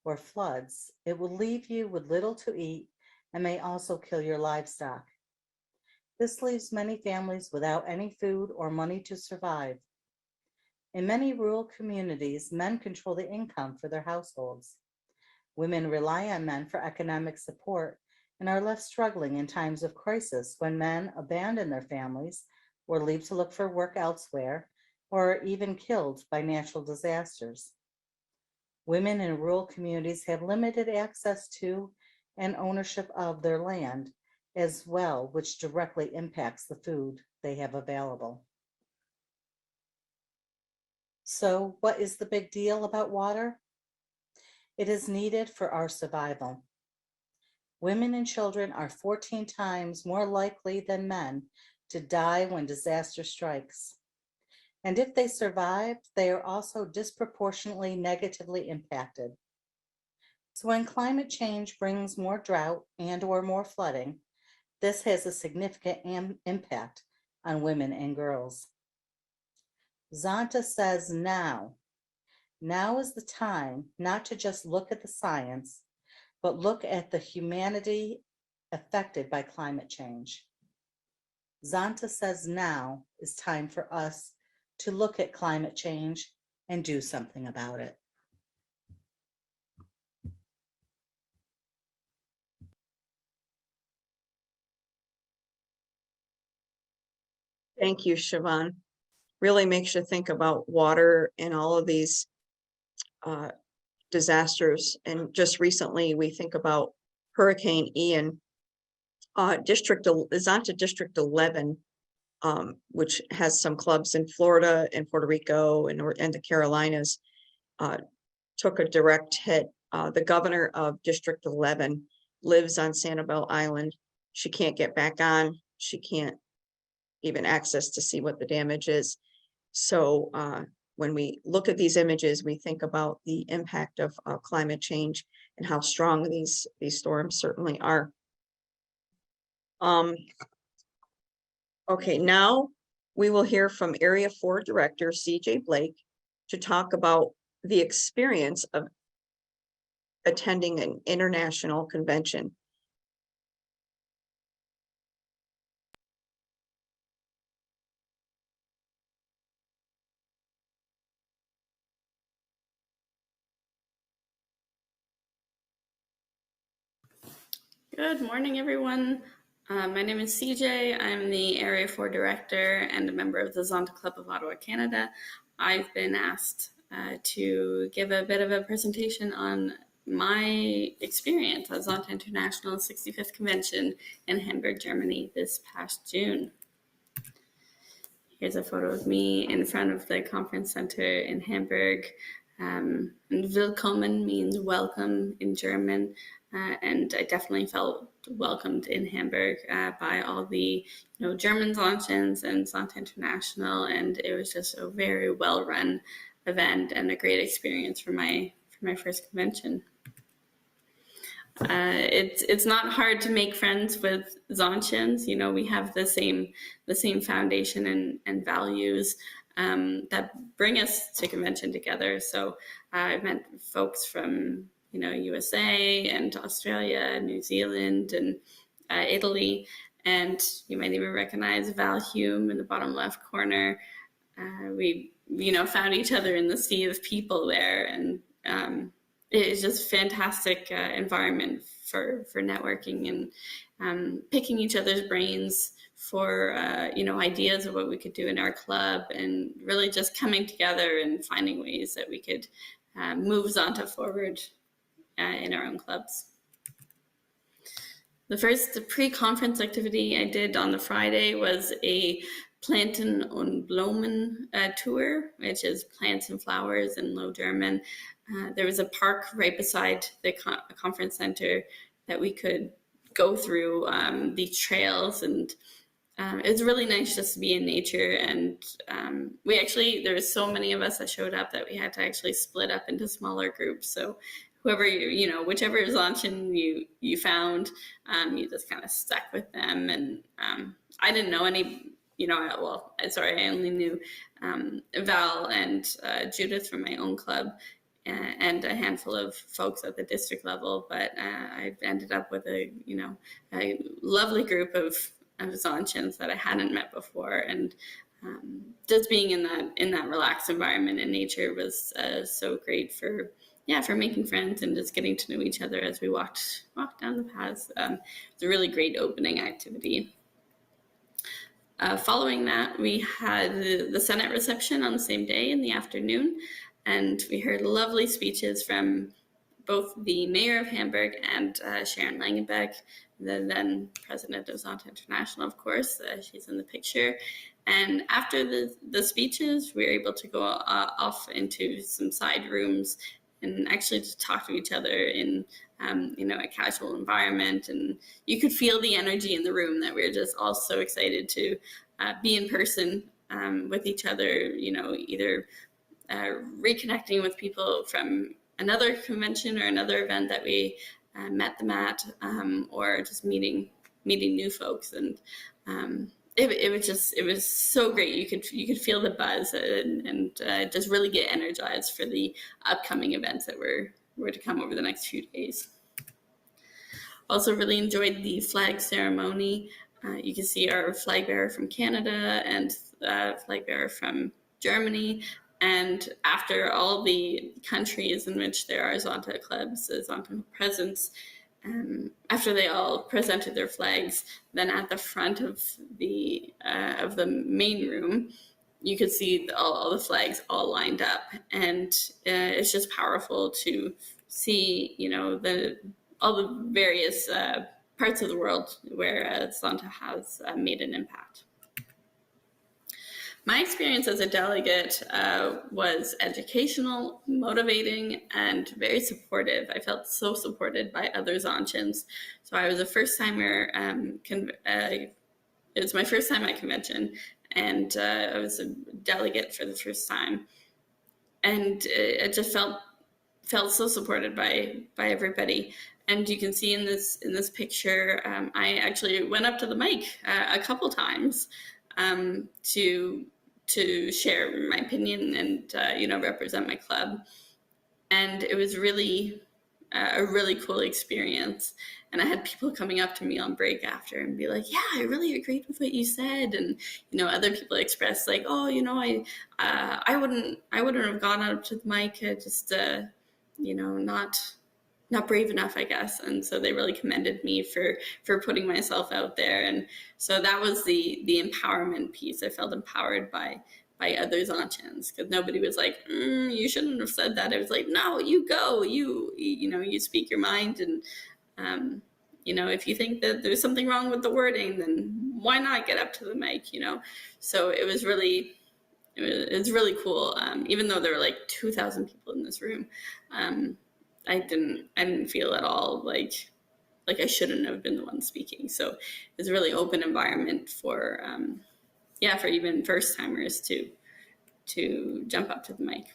or floods, it will leave you with little to eat and may also kill your livestock. This leaves many families without any food or money to survive. In many rural communities, men control the income for their households. Women rely on men for economic support and are left struggling in times of crisis when men abandon their families or leave to look for work elsewhere or are even killed by natural disasters. Women in rural communities have limited access to and ownership of their land as well, which directly impacts the food they have available. So, what is the big deal about water? It is needed for our survival. Women and children are 14 times more likely than men to die when disaster strikes. And if they survive, they are also disproportionately negatively impacted. So when climate change brings more drought and or more flooding, this has a significant impact on women and girls. Zonta says now is the time not to just look at the science, but look at the humanity affected by climate change. Zonta says now is time for us to look at climate change and do something about it. Thank you, Siobhan. Really makes you think about water and all of these disasters. And just recently, we think about Hurricane Ian. Zonta District 11, which has some clubs in Florida and Puerto Rico and the Carolinas, took a direct hit. The governor of District 11 lives on Sanibel Island. She can't get back on. She can't even access to see what the damage is. So when we look at these images, we think about the impact of climate change and how strong these storms certainly are. Okay, now we will hear from Area 4 Director CJ Blake to talk about the experience of attending an international convention. Good morning, everyone. My name is CJ. I'm the Area 4 Director and a member of the Zonta Club of Ottawa, Canada. I've been asked to give a bit of a presentation on my experience at Zonta International 65th Convention in Hamburg, Germany this past June. Here's a photo of me in front of the conference center in Hamburg. And Willkommen means welcome in German. And I definitely felt welcomed in Hamburg by all the German Zontans and Zonta International, and it was just a very well-run event and a great experience for my first convention. It's not hard to make friends with Zontans. We have the same foundation and values that bring us to convention together. So I've met folks from USA and Australia, New Zealand, and Italy, and you might even recognize Val Hume in the bottom left corner. We found each other in the sea of people there, and it's just fantastic environment for networking and picking each other's brains for ideas of what we could do in our club, and really just coming together and finding ways that we could move Zonta forward in our own clubs. The first pre-conference activity I did on the Friday was a Planten und Blumen tour, which is plants and flowers in Low German. There was a park right beside the conference center that we could go through these trails, and it was really nice just to be in nature. And there was so many of us that showed up that we had to actually split up into smaller groups. So whoever whichever Zontan you found, you just kind of stuck with them. And I didn't know any, I only knew Val and Judith from my own club, and a handful of folks at the district level. But I ended up with a lovely group of Zontans that I hadn't met before, and just being in that relaxed environment in nature was so great for making friends and just getting to know each other as we walked down the paths. It's a really great opening activity. Following that, we had the Senate reception on the same day in the afternoon, and we heard lovely speeches from both the mayor of Hamburg and Sharon Langenbeck, the then president of Zonta International, of course. She's in the picture. And after the speeches, we were able to go off into some side rooms and actually just talk to each other in a casual environment. And you could feel the energy in the room that we were just all so excited to be in person with each other, either reconnecting with people from another convention or another event that we met them at, or just meeting new folks. And it was so great. You could feel the buzz and just really get energized for the upcoming events that were to come over the next few days. Also really enjoyed the flag ceremony. You can see our flag bearer from Canada and flag bearer from Germany. And after all the countries in which there are Zonta clubs, Zonta presence, after they all presented their flags, then at the front of the main room, you could see all the flags all lined up, and it's just powerful to see, all the various parts of the world where Zonta has made an impact. My experience as a delegate was educational, motivating, and very supportive. I felt so supported by other Zontians. So I was a first-timer, it was my first time at convention, and I was a delegate for the first time. And it just felt so supported by everybody. And you can see in this picture, I actually went up to the mic a couple times to share my opinion and represent my club. And it was really a really cool experience. And I had people coming up to me on break after and be like, yeah, I really agreed with what you said. And, other people expressed like, oh, I wouldn't have gone up to the mic. I just, not brave enough, I guess. And so they really commended me for putting myself out there. And so that was the empowerment piece. I felt empowered by other Zontians, because nobody was like, you shouldn't have said that. I was like, no, you go, you speak your mind. And, if you think that there's something wrong with the wording, then why not get up to the mic, So it was really cool. Even though there were like 2,000 people in this room, I didn't feel at all like I shouldn't have been the one speaking. So it was a really open environment for even first timers to jump up to the mic.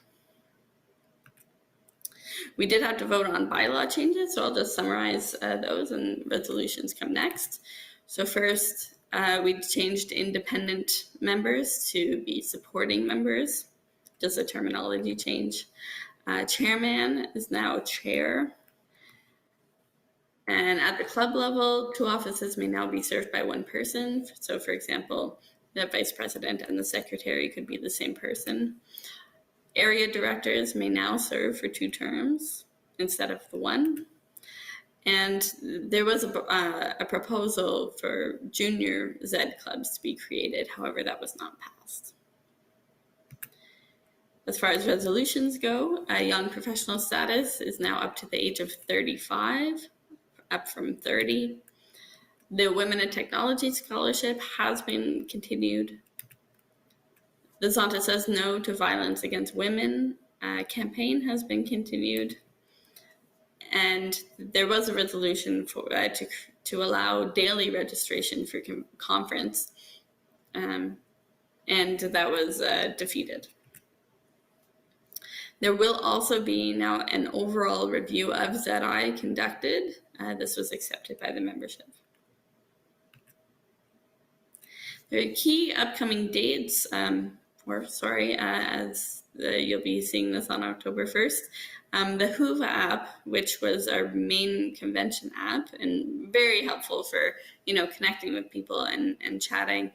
We did have to vote on bylaw changes, so I'll just summarize those, and resolutions come next. So first, we changed independent members to be supporting members, just a terminology change. Chairman is now chair. And at the club level, 2 offices may now be served by 1 person. So for example, the vice president and the secretary could be the same person. Area directors may now serve for 2 terms instead of the 1. And there was a proposal for junior Z clubs to be created. However, that was not passed. As far as resolutions go, young professional status is now up to the age of 35, up from 30. The Women in Technology Scholarship has been continued. The Zonta Says No to Violence Against Women campaign has been continued. And there was a resolution for to allow daily registration for conference, and that was defeated. There will also be now an overall review of ZI conducted. This was accepted by the membership. There are key upcoming dates, as you'll be seeing this on October 1st. The Whova app, which was our main convention app and very helpful for, connecting with people and chatting.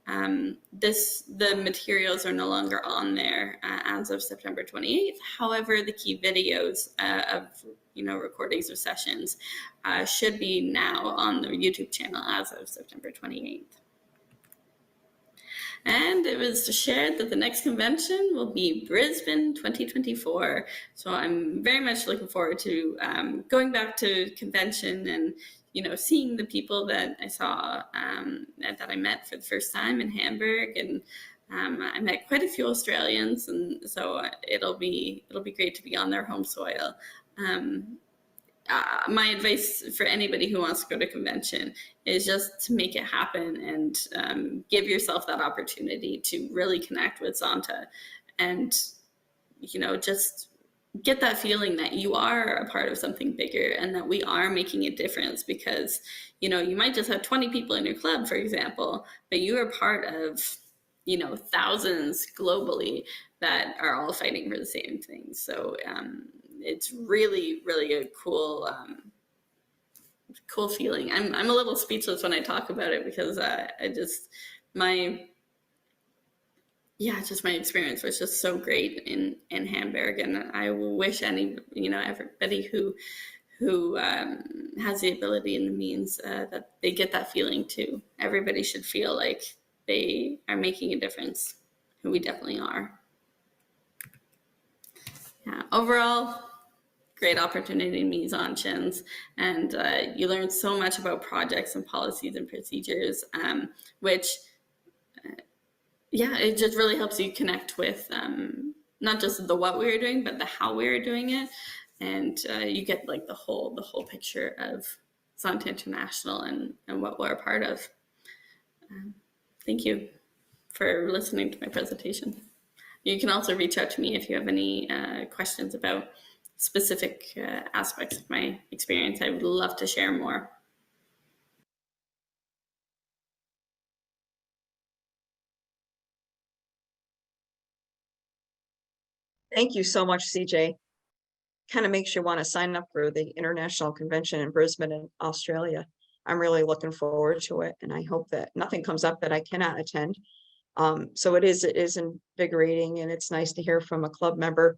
The materials are no longer on there as of September 28th. However, the key videos of recordings of sessions should be now on the YouTube channel as of September 28th. And it was shared that the next convention will be Brisbane 2024. So I'm very much looking forward to going back to convention and seeing the people that I saw, that I met for the first time in Hamburg, and I met quite a few Australians, and so it'll be great to be on their home soil. My advice for anybody who wants to go to convention is just to make it happen and give yourself that opportunity to really connect with Zonta, and just get that feeling that you are a part of something bigger and that we are making a difference, because you might just have 20 people in your club, for example, but you are part of thousands globally that are all fighting for the same thing. So it's really, really a cool feeling. I'm a little speechless when I talk about it, because my experience was just so great in Hamburg, and I wish everybody who has the ability and the means that they get that feeling too. Everybody should feel like they are making a difference who we definitely are. Yeah, overall, great opportunity to meet Zontians, and you learn so much about projects and policies and procedures, which, yeah, it just really helps you connect with not just the what we were doing, but the how we were doing it, and you get like the whole picture of Zonta International and what we're a part of. Thank you for listening to my presentation. You can also reach out to me if you have any questions about specific aspects of my experience. I would love to share more. Thank you so much, CJ. Kind of makes you want to sign up for the International Convention in Brisbane in Australia. I'm really looking forward to it, and I hope that nothing comes up that I cannot attend. So it is invigorating, and it's nice to hear from a club member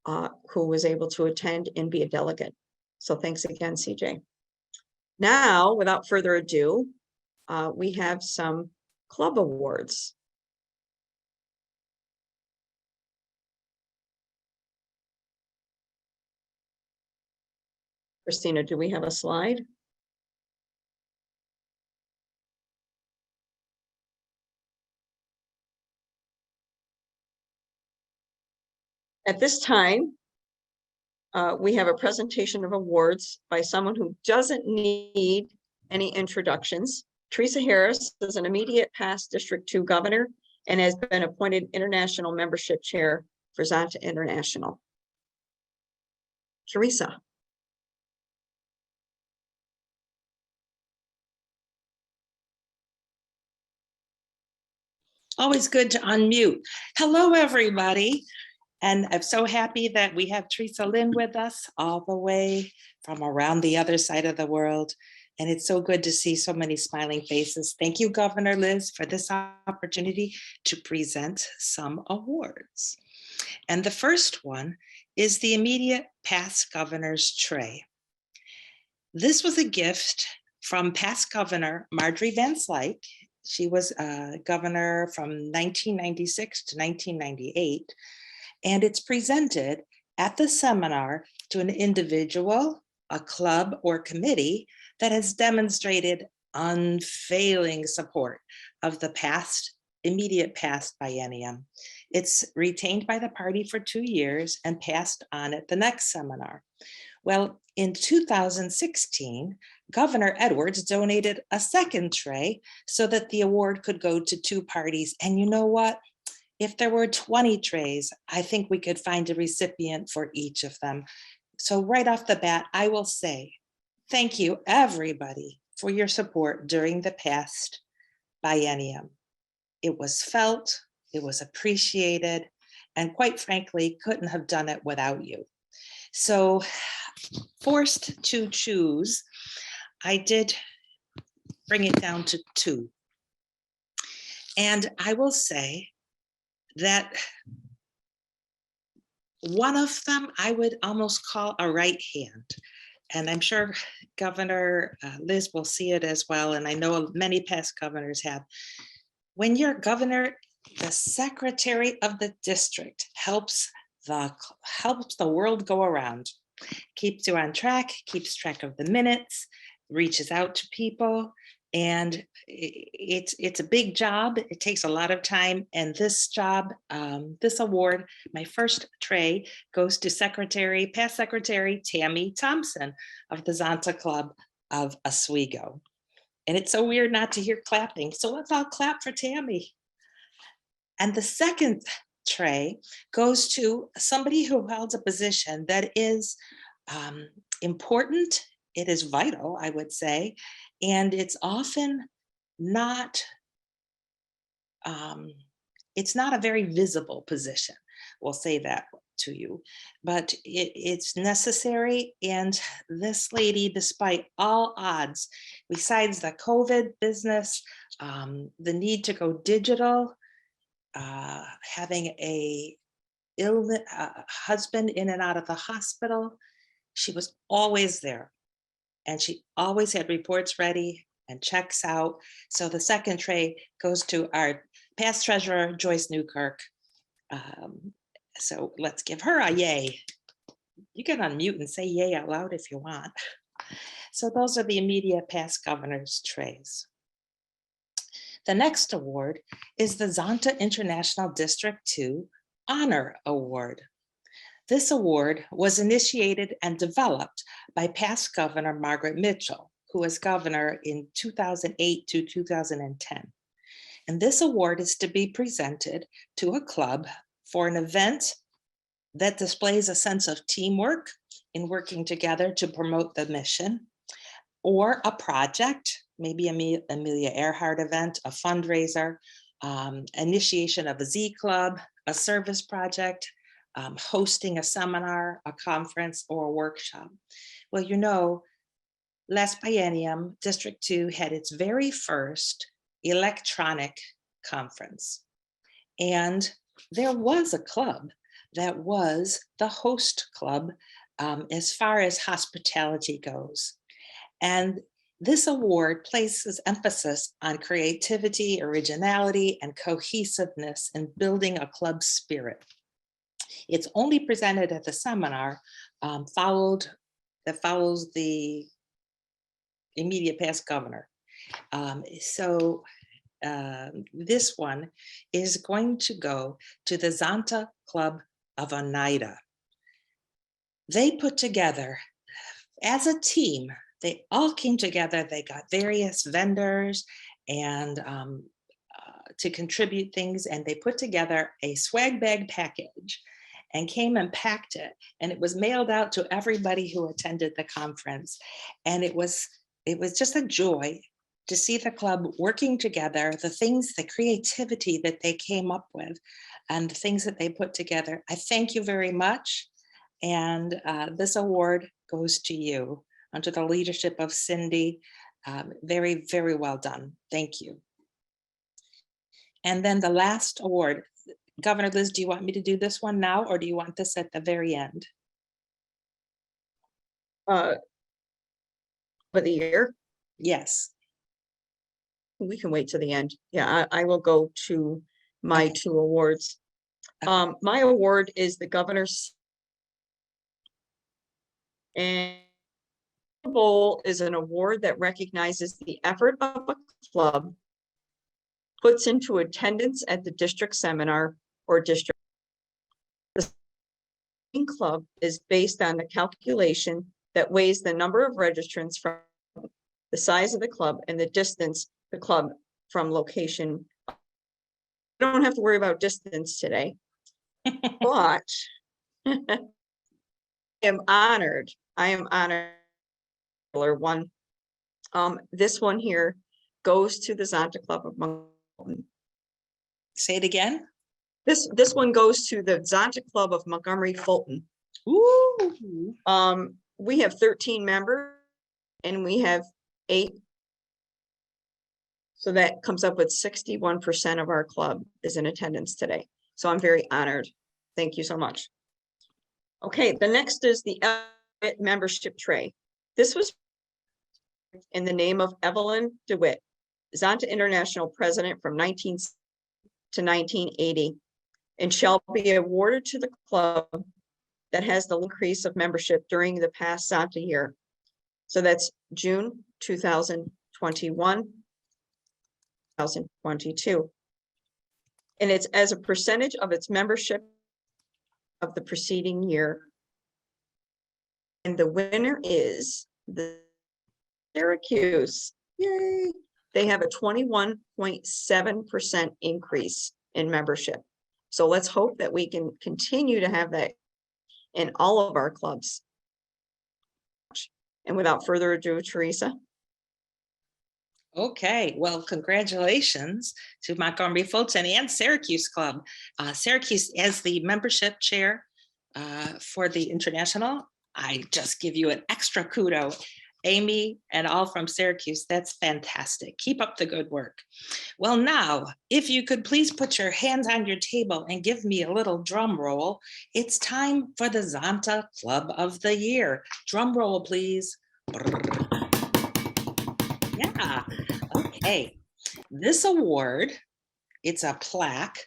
who was able to attend and be a delegate. So thanks again, CJ. Now, without further ado, we have some club awards. Christina, do we have a slide? At this time, we have a presentation of awards by someone who doesn't need any introductions. Teresa Harris is an immediate past District 2 governor and has been appointed International Membership Chair for Zonta International. Teresa. Always good to unmute. Hello, everybody. And I'm so happy that we have Teresa Lynn with us all the way from around the other side of the world. And it's so good to see so many smiling faces. Thank you, Governor Liz, for this opportunity to present some awards. And the first one is the immediate past governor's tray. This was a gift from past Governor Marjorie Van Slyke. She was governor from 1996 to 1998. And it's presented at the seminar to an individual, a club, or committee that has demonstrated unfailing support of the past, immediate past biennium. It's retained by the party for 2 years and passed on at the next seminar. Well, in 2016, Governor Edwards donated a second tray so that the award could go to 2 parties. And you know what? If there were 20 trays, I think we could find a recipient for each of them. So right off the bat, I will say, thank you everybody for your support during the past biennium. It was felt, it was appreciated, and quite frankly, couldn't have done it without you. So forced to choose, I did bring it down to 2. And I will say that one of them I would almost call a right hand. And I'm sure Governor Liz will see it as well. And I know many past governors have. When you're governor, the secretary of the district helps the world go around, keeps you on track, keeps track of the minutes, reaches out to people. And it's a big job. It takes a lot of time. And this job, this award, my first tray goes to past Secretary Tammy Thompson of the Zonta Club of Oswego. And it's so weird not to hear clapping. So let's all clap for Tammy. And the second tray goes to somebody who held a position that is important. It is vital, I would say. And it's often not, it's not a very visible position. We'll say that to you, but it's necessary. And this lady, despite all odds, besides the COVID business, the need to go digital, having a husband in and out of the hospital, she was always there. And she always had reports ready and checks out. So the second tray goes to our past treasurer Joyce Newkirk. So let's give her a yay. You can unmute and say yay out loud if you want. So those are the immediate past governors' trays. The next award is the Zonta International District 2 Honor Award. This award was initiated and developed by past Governor Margaret Mitchell, who was governor in 2008 to 2010. And this award is to be presented to a club for an event that displays a sense of teamwork in working together to promote the mission, or a project, maybe Amelia Earhart event, a fundraiser, initiation of a Z Club, a service project, hosting a seminar, a conference, or a workshop. Well, you know, last biennium, District 2 had its very first electronic conference. And there was a club that was the host club as far as hospitality goes. And this award places emphasis on creativity, originality, and cohesiveness in building a club spirit. It's only presented at the seminar that follows the immediate past governor. This one is going to go to the Zonta Club of Oneida. They put together, as a team, they all came together, they got various vendors and to contribute things, and they put together a swag bag package and came and packed it, and it was mailed out to everybody who attended the conference. And it was just a joy to see the club working together, the creativity that they came up with and the things that they put together. I thank you very much. And this award goes to you under the leadership of Cindy. Very, very well done. Thank you. And then the last award, Governor Liz, do you want me to do this one now, or do you want this at the very end? For the year? Yes. We can wait to the end. Yeah, I will go to my two awards. My award is the governor's, and bowl is an award that recognizes the effort of a club puts into attendance at the district seminar or district. The club is based on the calculation that weighs the number of registrants from the size of the club and the distance the club from location. We don't have to worry about distance today, but I am honored. One. This one here goes to the Zonta Club of Montgomery. Say it again. This one goes to the Zonta Club of Montgomery Fulton. Ooh. We have 13 members and we have 8. So that comes up with 61% of our club is in attendance today. So I'm very honored. Thank you so much. Okay, the next is the membership tray. This was in the name of Evelyn DeWitt, Zonta International President from 19 to 1980, and shall be awarded to the club that has the increase of membership during the past Zonta year. So that's June 2021, 2022. And it's as a percentage of its membership of the preceding year. And the winner is the Syracuse. Yay! They have a 21.7% increase in membership. So let's hope that we can continue to have that in all of our clubs. And without further ado, Teresa. Okay, well, congratulations to Montgomery Fulton and Syracuse Club. Syracuse as the membership chair for the International. I just give you an extra kudo. Amy and all from Syracuse, that's fantastic. Keep up the good work. Well, now, if you could please put your hands on your table and give me a little drum roll. It's time for the Zonta Club of the Year. Drum roll, please. Yeah, okay. This award it's a plaque,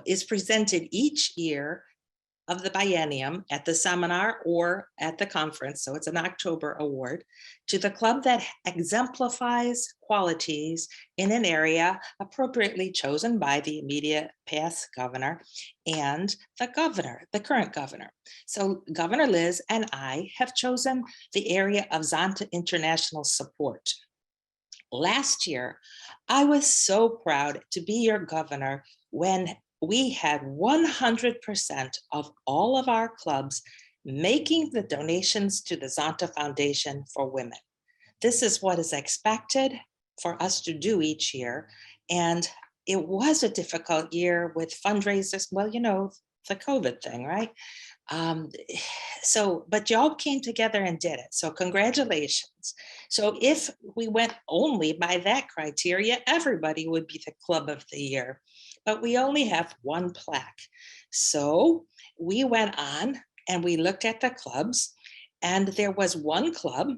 is presented each year of the biennium at the seminar or at the conference, so it's an October award, to the club that exemplifies qualities in an area appropriately chosen by the immediate past governor and the governor, the current governor. So Governor Liz and I have chosen the area of Zonta International Support. Last year, I was so proud to be your governor when we had 100% of all of our clubs making the donations to the Zonta Foundation for Women. This is what is expected for us to do each year. And it was a difficult year with fundraisers. Well, you know, the COVID thing, right? But y'all came together and did it. So congratulations. So if we went only by that criteria, everybody would be the Club of the Year. But we only have one plaque. So we went on and we looked at the clubs, and there was one club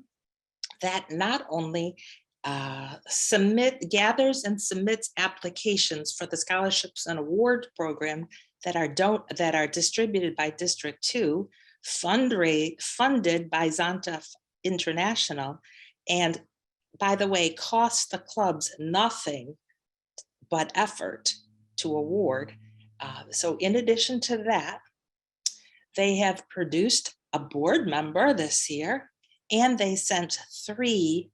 that not only gathers and submits applications for the scholarships and award program that are distributed by District 2, funded by Zonta International, and by the way, cost the clubs nothing but effort to award. So in addition to that, they have produced a board member this year, and they sent 3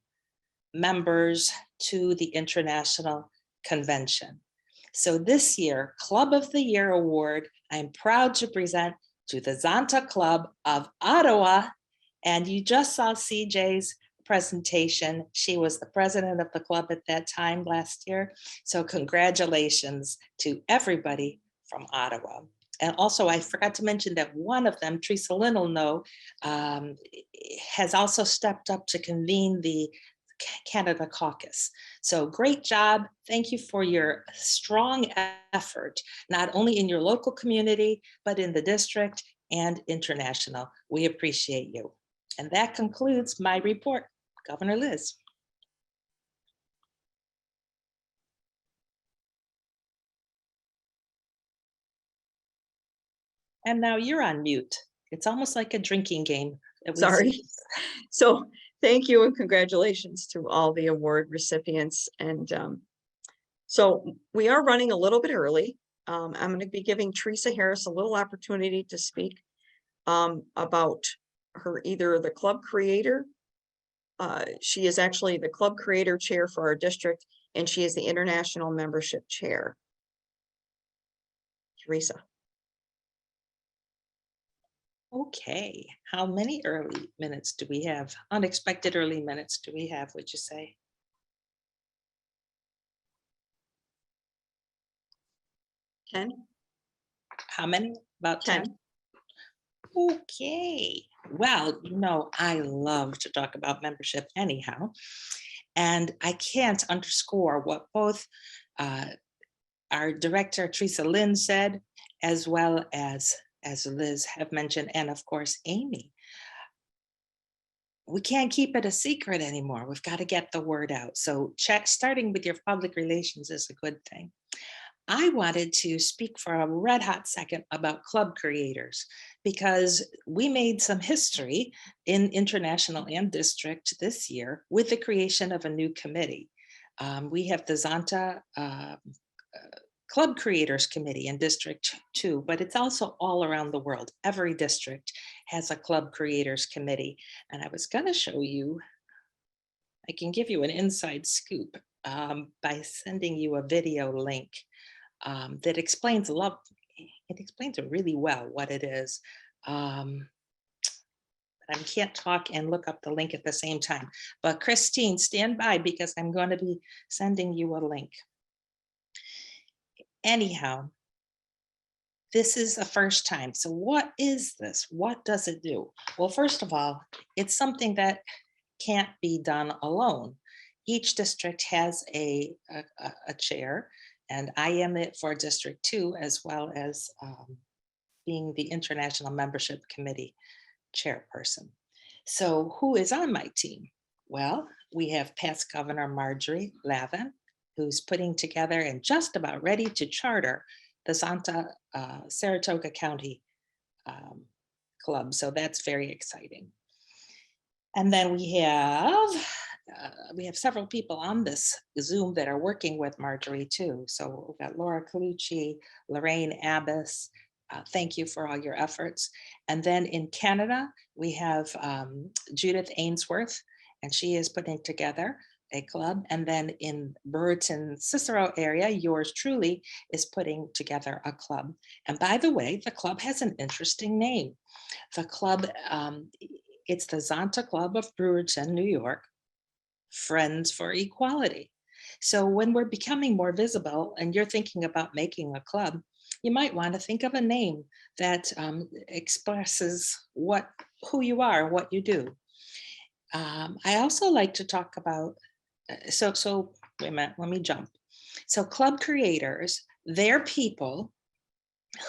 members to the International Convention. So this year, Club of the Year Award, I'm proud to present to the Zonta Club of Ottawa. And you just saw CJ's presentation. She was the president of the club at that time last year. So congratulations to everybody from Ottawa. And also, I forgot to mention that one of them, Teresa Lynn will know, has also stepped up to convene the Canada Caucus. So great job. Thank you for your strong effort, not only in your local community, but in the district and international. We appreciate you. And that concludes my report. Governor Liz. And now you're on mute. It's almost like a drinking game. Sorry. So thank you and congratulations to all the award recipients. And so we are running a little bit early. I'm going to be giving Teresa Harris a little opportunity to speak about her, either the club creator. She is actually the club creator chair for our district, and she is the international membership chair. Teresa. Okay, how many early minutes do we have? Unexpected early minutes do we have, would you say? Ten. How many? About 10? Okay, well, you know, I love to talk about membership anyhow. And I can't underscore what both our director, Teresa Lynn, said, as well as Liz have mentioned, and of course, Amy. We can't keep it a secret anymore. We've got to get the word out. So starting with your public relations is a good thing. I wanted to speak for a red hot second about club creators, because we made some history in international and district this year with the creation of a new committee. We have the Zonta Club Creators Committee in District 2, but it's also all around the world. Every district has a Club Creators Committee. And I was going to show you, I can give you an inside scoop by sending you a video link that explains it explains it really well what it is. But I can't talk and look up the link at the same time. But Christine, stand by, because I'm going to be sending you a link. Anyhow, this is the first time. So what is this? What does it do? Well, first of all, it's something that can't be done alone. Each district has a chair, and I am it for District 2, as well as being the International Membership Committee chairperson. So who is on my team? Well, we have past Governor Marjorie Lavin, who's putting together and just about ready to charter the Saratoga County Club. So that's very exciting. And then we have several people on this Zoom that are working with Marjorie too. So we've got Laura Colucci, Lorraine Abbas. Thank you for all your efforts. And then in Canada, we have Judith Ainsworth, and she is putting together a club. And then in Brereton, Cicero area, yours truly is putting together a club. And by the way, the club has an interesting name. The club, it's the Zonta Club of Brereton, New York, Friends for Equality. So when we're becoming more visible and you're thinking about making a club, you might want to think of a name that expresses who you are, what you do. I also like to talk about, so wait a minute, let me jump. So club creators, they're people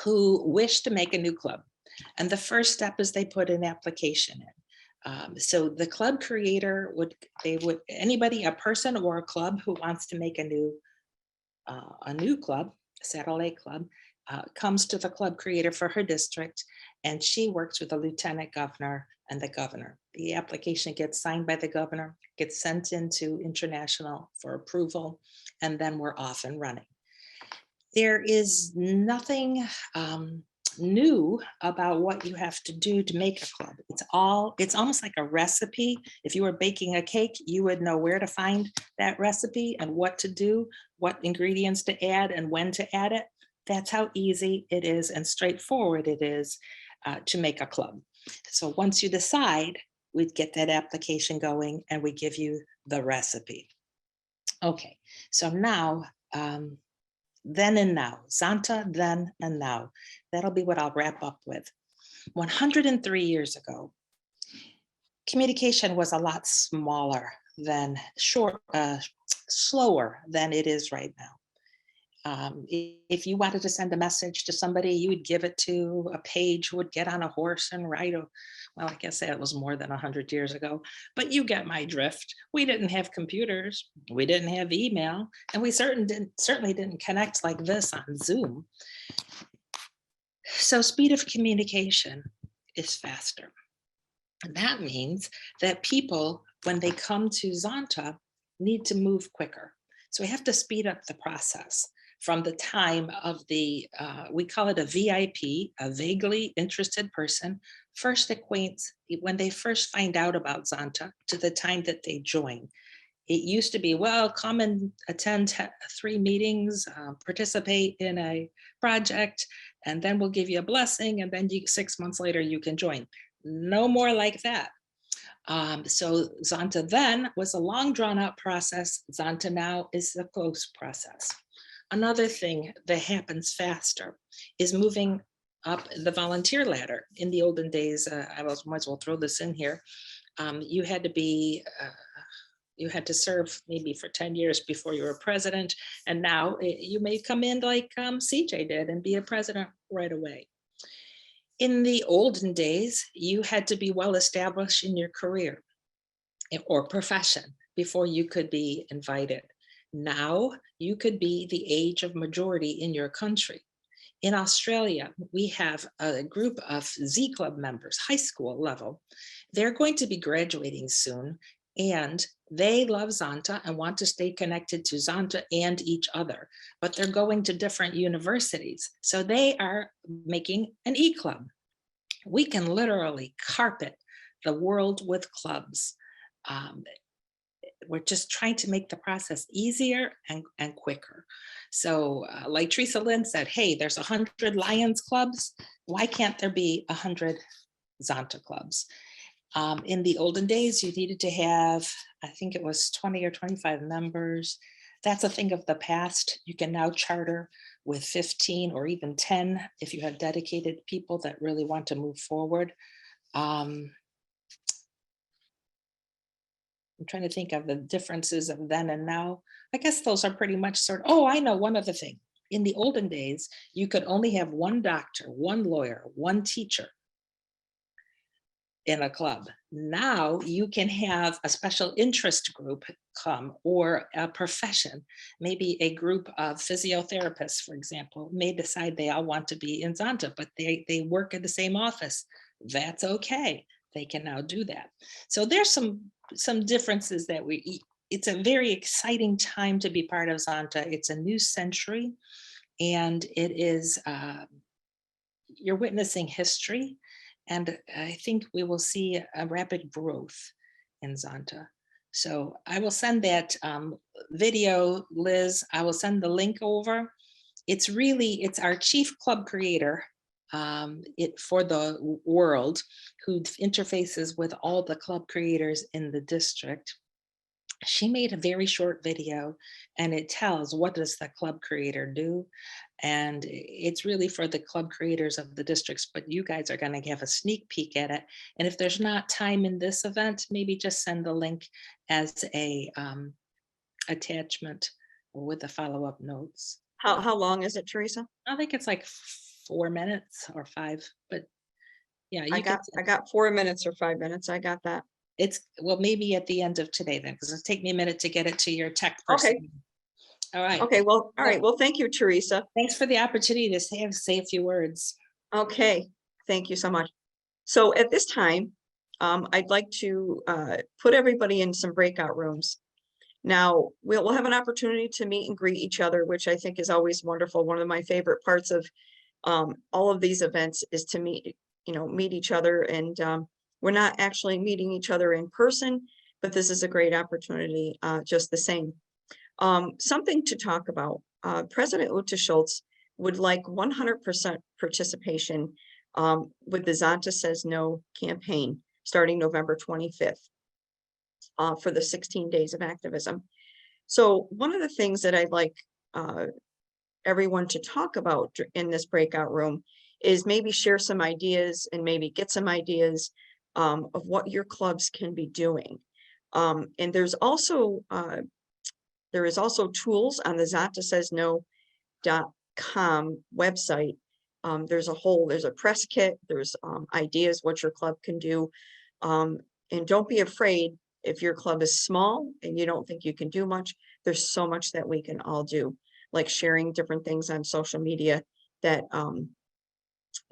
who wish to make a new club. And the first step is they put an application in. So the club creator anybody, a person or a club who wants to make a new club, satellite club, comes to the club creator for her district, and she works with the lieutenant governor and the governor. The application gets signed by the governor, gets sent into international for approval, and then we're off and running. There is nothing new about what you have to do to make a club. It's almost like a recipe. If you were baking a cake, you would know where to find that recipe and what to do, what ingredients to add and when to add it. That's how easy it is and straightforward it is to make a club. So once you decide, we'd get that application going and we give you the recipe. Okay, so now, then and now, Zonta, then and now. That'll be what I'll wrap up with. 103 years ago, communication was a lot smaller than slower than it is right now. If you wanted to send a message to somebody, you would give it to a page, who would get on a horse and ride well, I guess that was more than 100 years ago, but you get my drift. We didn't have computers, we didn't have email, and we certainly didn't connect like this on Zoom. So speed of communication is faster. And that means that people, when they come to Zonta, need to move quicker. So we have to speed up the process from the time of we call it a VIP, a vaguely interested person, first acquaintance, when they first find out about Zonta to the time that they join. It used to be, well, come and attend 3 meetings, participate in a project, and then we'll give you a blessing, and then 6 months later you can join. No more like that. So Zonta then was a long drawn out process. Zonta now is a close process. Another thing that happens faster is moving up the volunteer ladder. In the olden days, I might as well throw this in here. You had to serve maybe for 10 years before you were president. And now you may come in like CJ did and be a president right away. In the olden days, you had to be well established in your career or profession before you could be invited. Now you could be the age of majority in your country. In Australia, we have a group of Z Club members, high school level. They're going to be graduating soon, and they love Zonta and want to stay connected to Zonta and each other, but they're going to different universities. So they are making an e-club. We can literally carpet the world with clubs. We're just trying to make the process easier and quicker. So like Teresa Lynn said, hey, there's 100 Lions clubs. Why can't there be 100 Zonta clubs? In the olden days, you needed to have, I think it was 20 or 25 members. That's a thing of the past. You can now charter with 15 or even 10 if you have dedicated people that really want to move forward. I'm trying to think of the differences of then and now. I guess those are pretty much oh, I know one other thing. In the olden days, you could only have one doctor, one lawyer, one teacher. in a club. Now you can have a special interest group come, or a profession. Maybe a group of physiotherapists, for example, may decide they all want to be in Zonta, but they work in the same office. That's okay. They can now do that. So there's some differences that it's a very exciting time to be part of Zonta. It's a new century, and it is, you're witnessing history. And I think we will see a rapid growth in Zonta. So I will send that video, Liz. I will send the link over. It's our chief club creator for the world, who interfaces with all the club creators in the district. She made a very short video, and it tells what does the club creator do. And it's really for the club creators of the districts, but you guys are going to have a sneak peek at it. And if there's not time in this event, maybe just send the link as a attachment with the follow-up notes. How long is it, Teresa? I think it's like 4 minutes or 5, but yeah, I got 4 minutes or 5 minutes. I got that. Well, maybe at the end of today then, because it'll take me a minute to get it to your tech person. Okay. All right. Okay. Well, all right. Well, thank you, Teresa. Thanks for the opportunity to say a few words. Okay. Thank you so much. So at this time, I'd like to put everybody in some breakout rooms. Now, we'll have an opportunity to meet and greet each other, which I think is always wonderful. One of my favorite parts of all of these events is to meet each other. And we're not actually meeting each other in person, but this is a great opportunity just the same. Something to talk about. President Ute Schultz would like 100% participation with the Zonta Says No campaign starting November 25th for the 16 days of activism. So one of the things that I'd like everyone to talk about in this breakout room is maybe share some ideas and maybe get some ideas of what your clubs can be doing. And there is also tools on the zontasaysno.com website. There's a press kit, there's ideas what your club can do. And don't be afraid if your club is small and you don't think you can do much. There's so much that we can all do, like sharing different things on social media that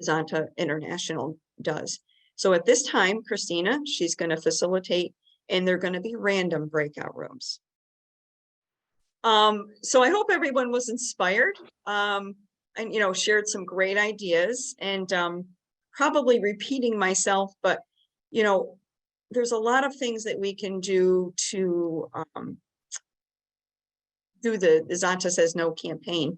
Zonta International does. So at this time, Christina, she's going to facilitate, and they're going to be random breakout rooms. So I hope everyone was inspired and, shared some great ideas, and probably repeating myself, but, there's a lot of things that we can do to do the Zonta Says No campaign.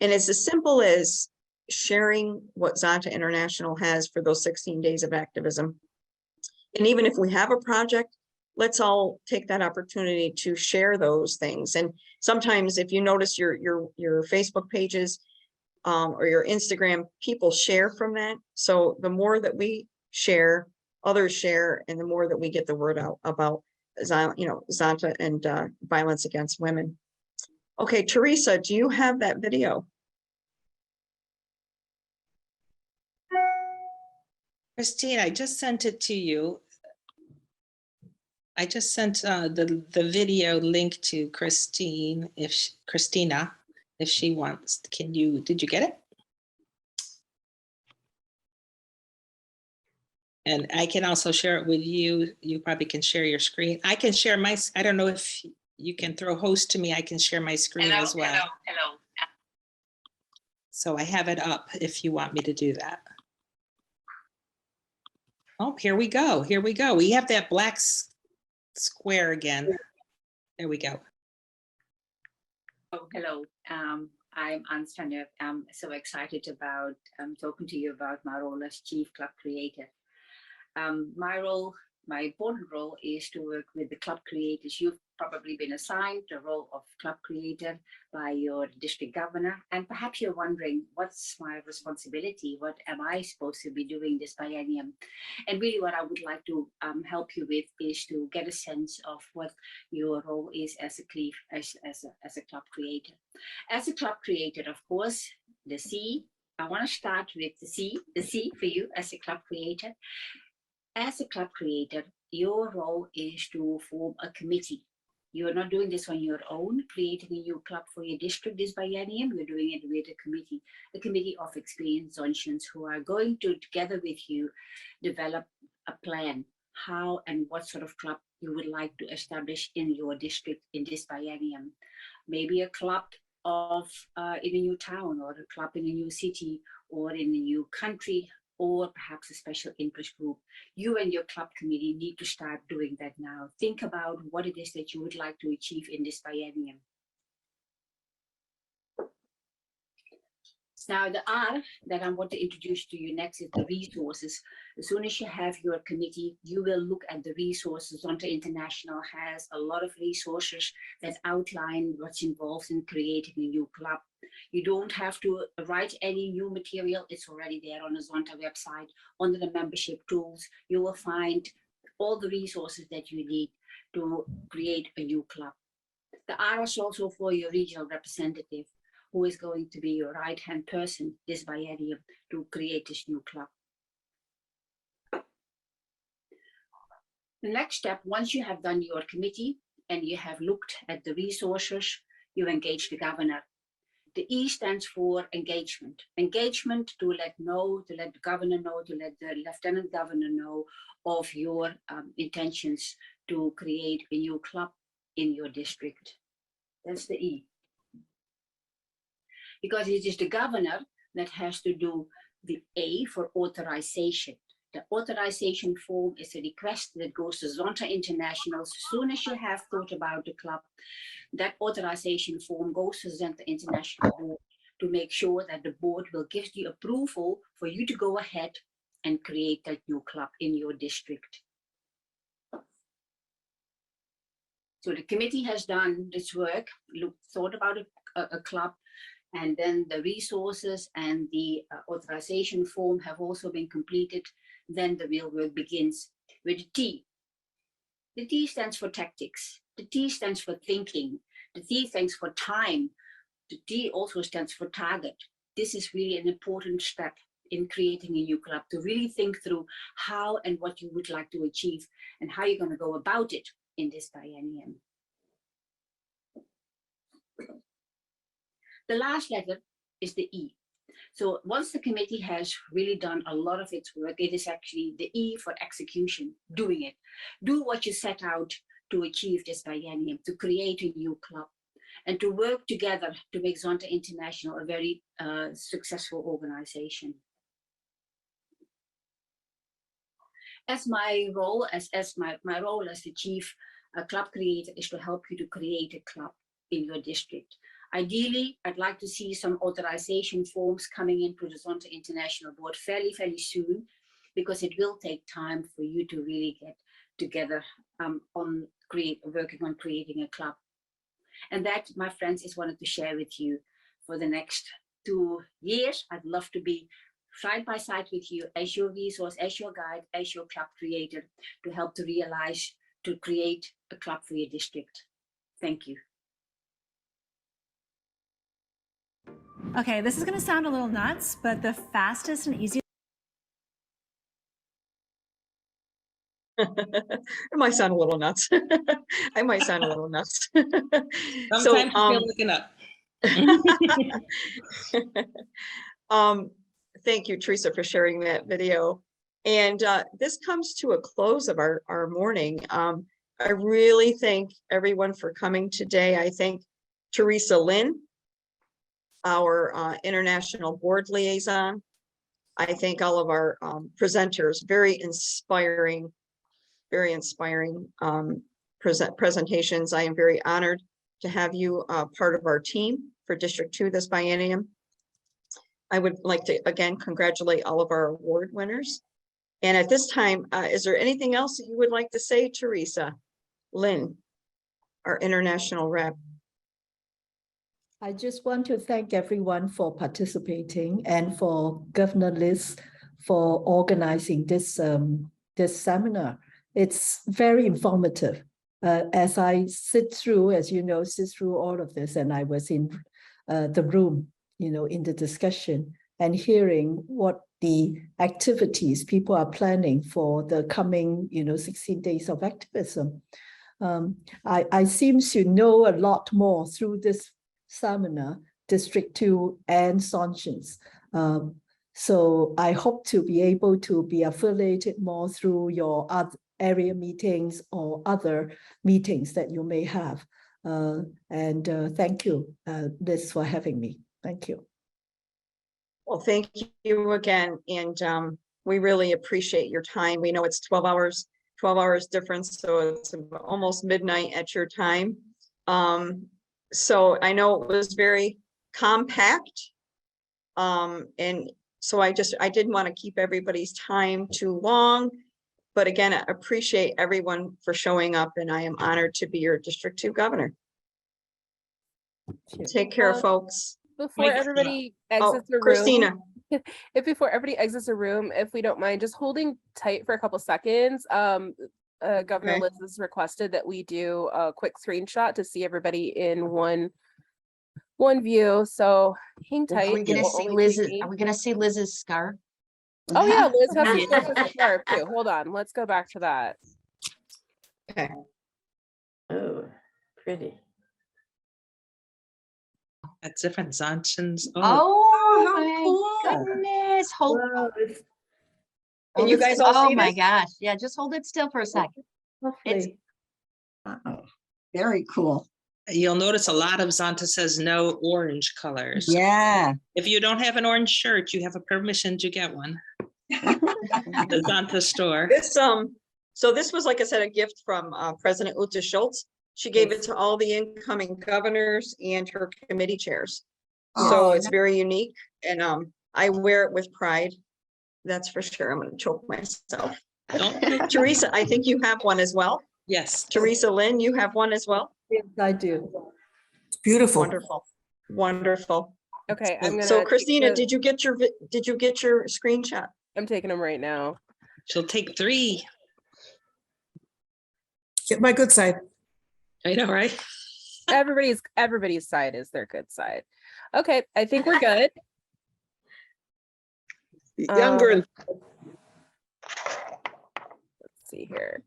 And it's as simple as sharing what Zonta International has for those 16 days of activism. And even if we have a project, let's all take that opportunity to share those things. And sometimes if you notice your Facebook pages or your Instagram, people share from that. So the more that we share, others share, and the more that we get the word out about Zonta and violence against women. Okay, Teresa, do you have that video? Christine, I just sent it to you. I just sent the video link to Christina, if she wants. Did you get it? And I can also share it with you. You probably can share your screen. I can share I don't know if you can throw host to me. I can share my screen as well. Hello. So I have it up if you want me to do that. Oh, here we go. Here we go. We have that black square again. There we go. Oh, hello. I'm Anstanya. I'm so excited about talking to you about my role as Chief Club Creator. My important role is to work with the club creators. You've probably been assigned the role of club creator by your district governor, and perhaps you're wondering, what's my responsibility? What am I supposed to be doing this biennium? And really what I would like to help you with is to get a sense of what your role is as a club creator. As a club creator, of course, the C, I want to start with the C for you as a club creator. as a club creator, your role is to form a committee. You're not doing this on your own, creating a new club for your district this biennium. You're doing it with a committee of experienced Zontians who are going to, together with you, develop a plan how and what sort of club you would like to establish in your district in this biennium. Maybe a club of in a new town, or a club in a new city, or in a new country, or perhaps a special interest group. You and your club committee need to start doing that now. Think about what it is that you would like to achieve in this biennium. Now, the R that I want to introduce to you next is the resources. As soon as you have your committee, you will look at the resources. Zonta International has a lot of resources that outline what's involved in creating a new club. You don't have to write any new material. It's already there on the Zonta website. Under the membership tools, you will find all the resources that you need to create a new club. The R is also for your regional representative, who is going to be your right-hand person this biennium to create this new club. The next step, once you have done your committee and you have looked at the resources, you engage the governor. The E stands for engagement. Engagement to let the governor know, to let the lieutenant governor know of your intentions to create a new club in your district. That's the E. Because it is the governor that has to do the A for authorization. The authorization form is a request that goes to Zonta International. As soon as you have thought about the club, that authorization form goes to Zonta International board to make sure that the board will give the approval for you to go ahead and create that new club in your district. So the committee has done this work, thought about a club, and then the resources and the authorization form have also been completed. Then the real work begins with the T. The T stands for tactics. The T stands for thinking. The T stands for time. The T also stands for target. This is really an important step in creating a new club, to really think through how and what you would like to achieve and how you're going to go about it in this biennium. The last letter is the E. So once the committee has really done a lot of its work, it is actually the E for execution, doing it. Do what you set out to achieve this biennium, to create a new club, and to work together to make Zonta International a very successful organization. As my role as my role as the chief club creator is to help you to create a club in your district. Ideally, I'd like to see some authorization forms coming into the Zonta International board fairly soon, because it will take time for you to really get together working on creating a club. And that, my friends, is wanted to share with you for the next 2 years. I'd love to be side by side with you as your resource, as your guide, as your club creator, to help to realize, to create a club for your district. Thank you. Okay, this is going to sound a little nuts, but the fastest and easiest. It might sound a little nuts. I might sound a little nuts. Sometimes you feel looking up. Thank you, Teresa, for sharing that video. And this comes to a close of our morning. I really thank everyone for coming today. I thank Teresa Lynn, our international board liaison. I thank all of our presenters, very inspiring presentations. I am very honored to have you part of our team for District 2 this biennium. I would like to again congratulate all of our award winners. And at this time, is there anything else that you would like to say, Teresa Lynn, our international rep? I just want to thank everyone for participating and for Governor Liz for organizing this seminar. It's very informative. As I sit through all of this, and I was in the room, in the discussion and hearing what the activities people are planning for the coming, 16 days of activism. I seem to know a lot more through this seminar, District 2 and Songtions. So I hope to be able to be affiliated more through your other area meetings or other meetings that you may have. Thank you, Liz, for having me. Thank you. Well, thank you again. And we really appreciate your time. We know it's 12 hours difference, so it's almost midnight at your time. So I know it was very compact. And so I didn't want to keep everybody's time too long. But again, I appreciate everyone for showing up, and I am honored to be your District 2 governor. Take care, folks. Before everybody exits the room, Christina. Before everybody exits the room, if we don't mind just holding tight for a couple seconds, Governor Liz has requested that we do a quick screenshot to see everybody in one view. So hang tight. Are we gonna see Liz's? Are we gonna see Liz's scarf? Oh yeah, Liz has a scarf too. Hold on, let's go back to that. Okay. Oh, pretty. That's different Zontions. Oh my goodness. Hold Can you guys all see my this? gosh. Yeah, just hold it still for a second. It's very cool. You'll notice a lot of Zonta says no orange colors. Yeah. If you don't have an orange shirt, you have a permission to get one. The Zonta store. So this was, like I said, a gift from President Uta Schultz. She gave it to all the incoming governors and her committee chairs. So it's very unique, and I wear it with pride. That's for sure. I'm going to choke myself. Teresa, I think you have one as well. Yes. Teresa Lynn, you have one as well. Yes, I do. It's beautiful. Wonderful. Wonderful. Okay, I'm gonna. So Christina, did you get your screenshot? I'm taking them right now. She'll take 3. Get my good side. I know, right? Everybody's side is their good side. Okay, I think we're good. Younger. Let's see here.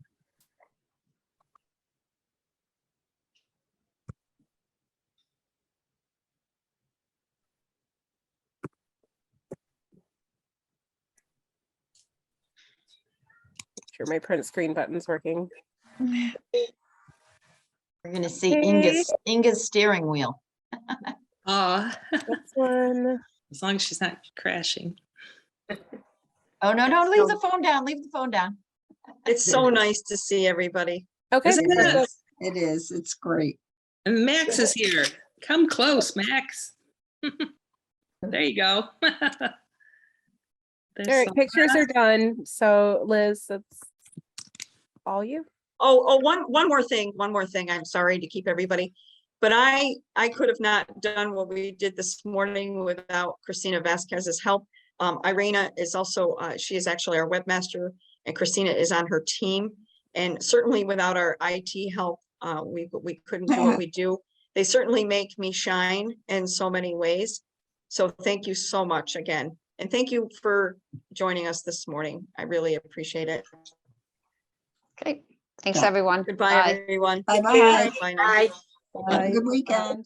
Sure, my print screen button's working. We're gonna see Inga's steering wheel. This one. As long as she's not crashing. Oh no, leave the phone down. Leave the phone down. It's so nice to see everybody. Okay. It is. It's great. And Max is here. Come close, Max. There you go. All right, pictures are done. So Liz, that's all you. One more thing. I'm sorry to keep everybody, but I could have not done what we did this morning without Christina Vasquez's help. Irena is also, she is actually our webmaster, and Christina is on her team. And certainly without our IT help, we couldn't do what we do. They certainly make me shine in so many ways. So thank you so much again. And thank you for joining us this morning. I really appreciate it. Okay. Thanks, everyone. Goodbye, everyone. Bye-bye. Bye now. Have a good weekend.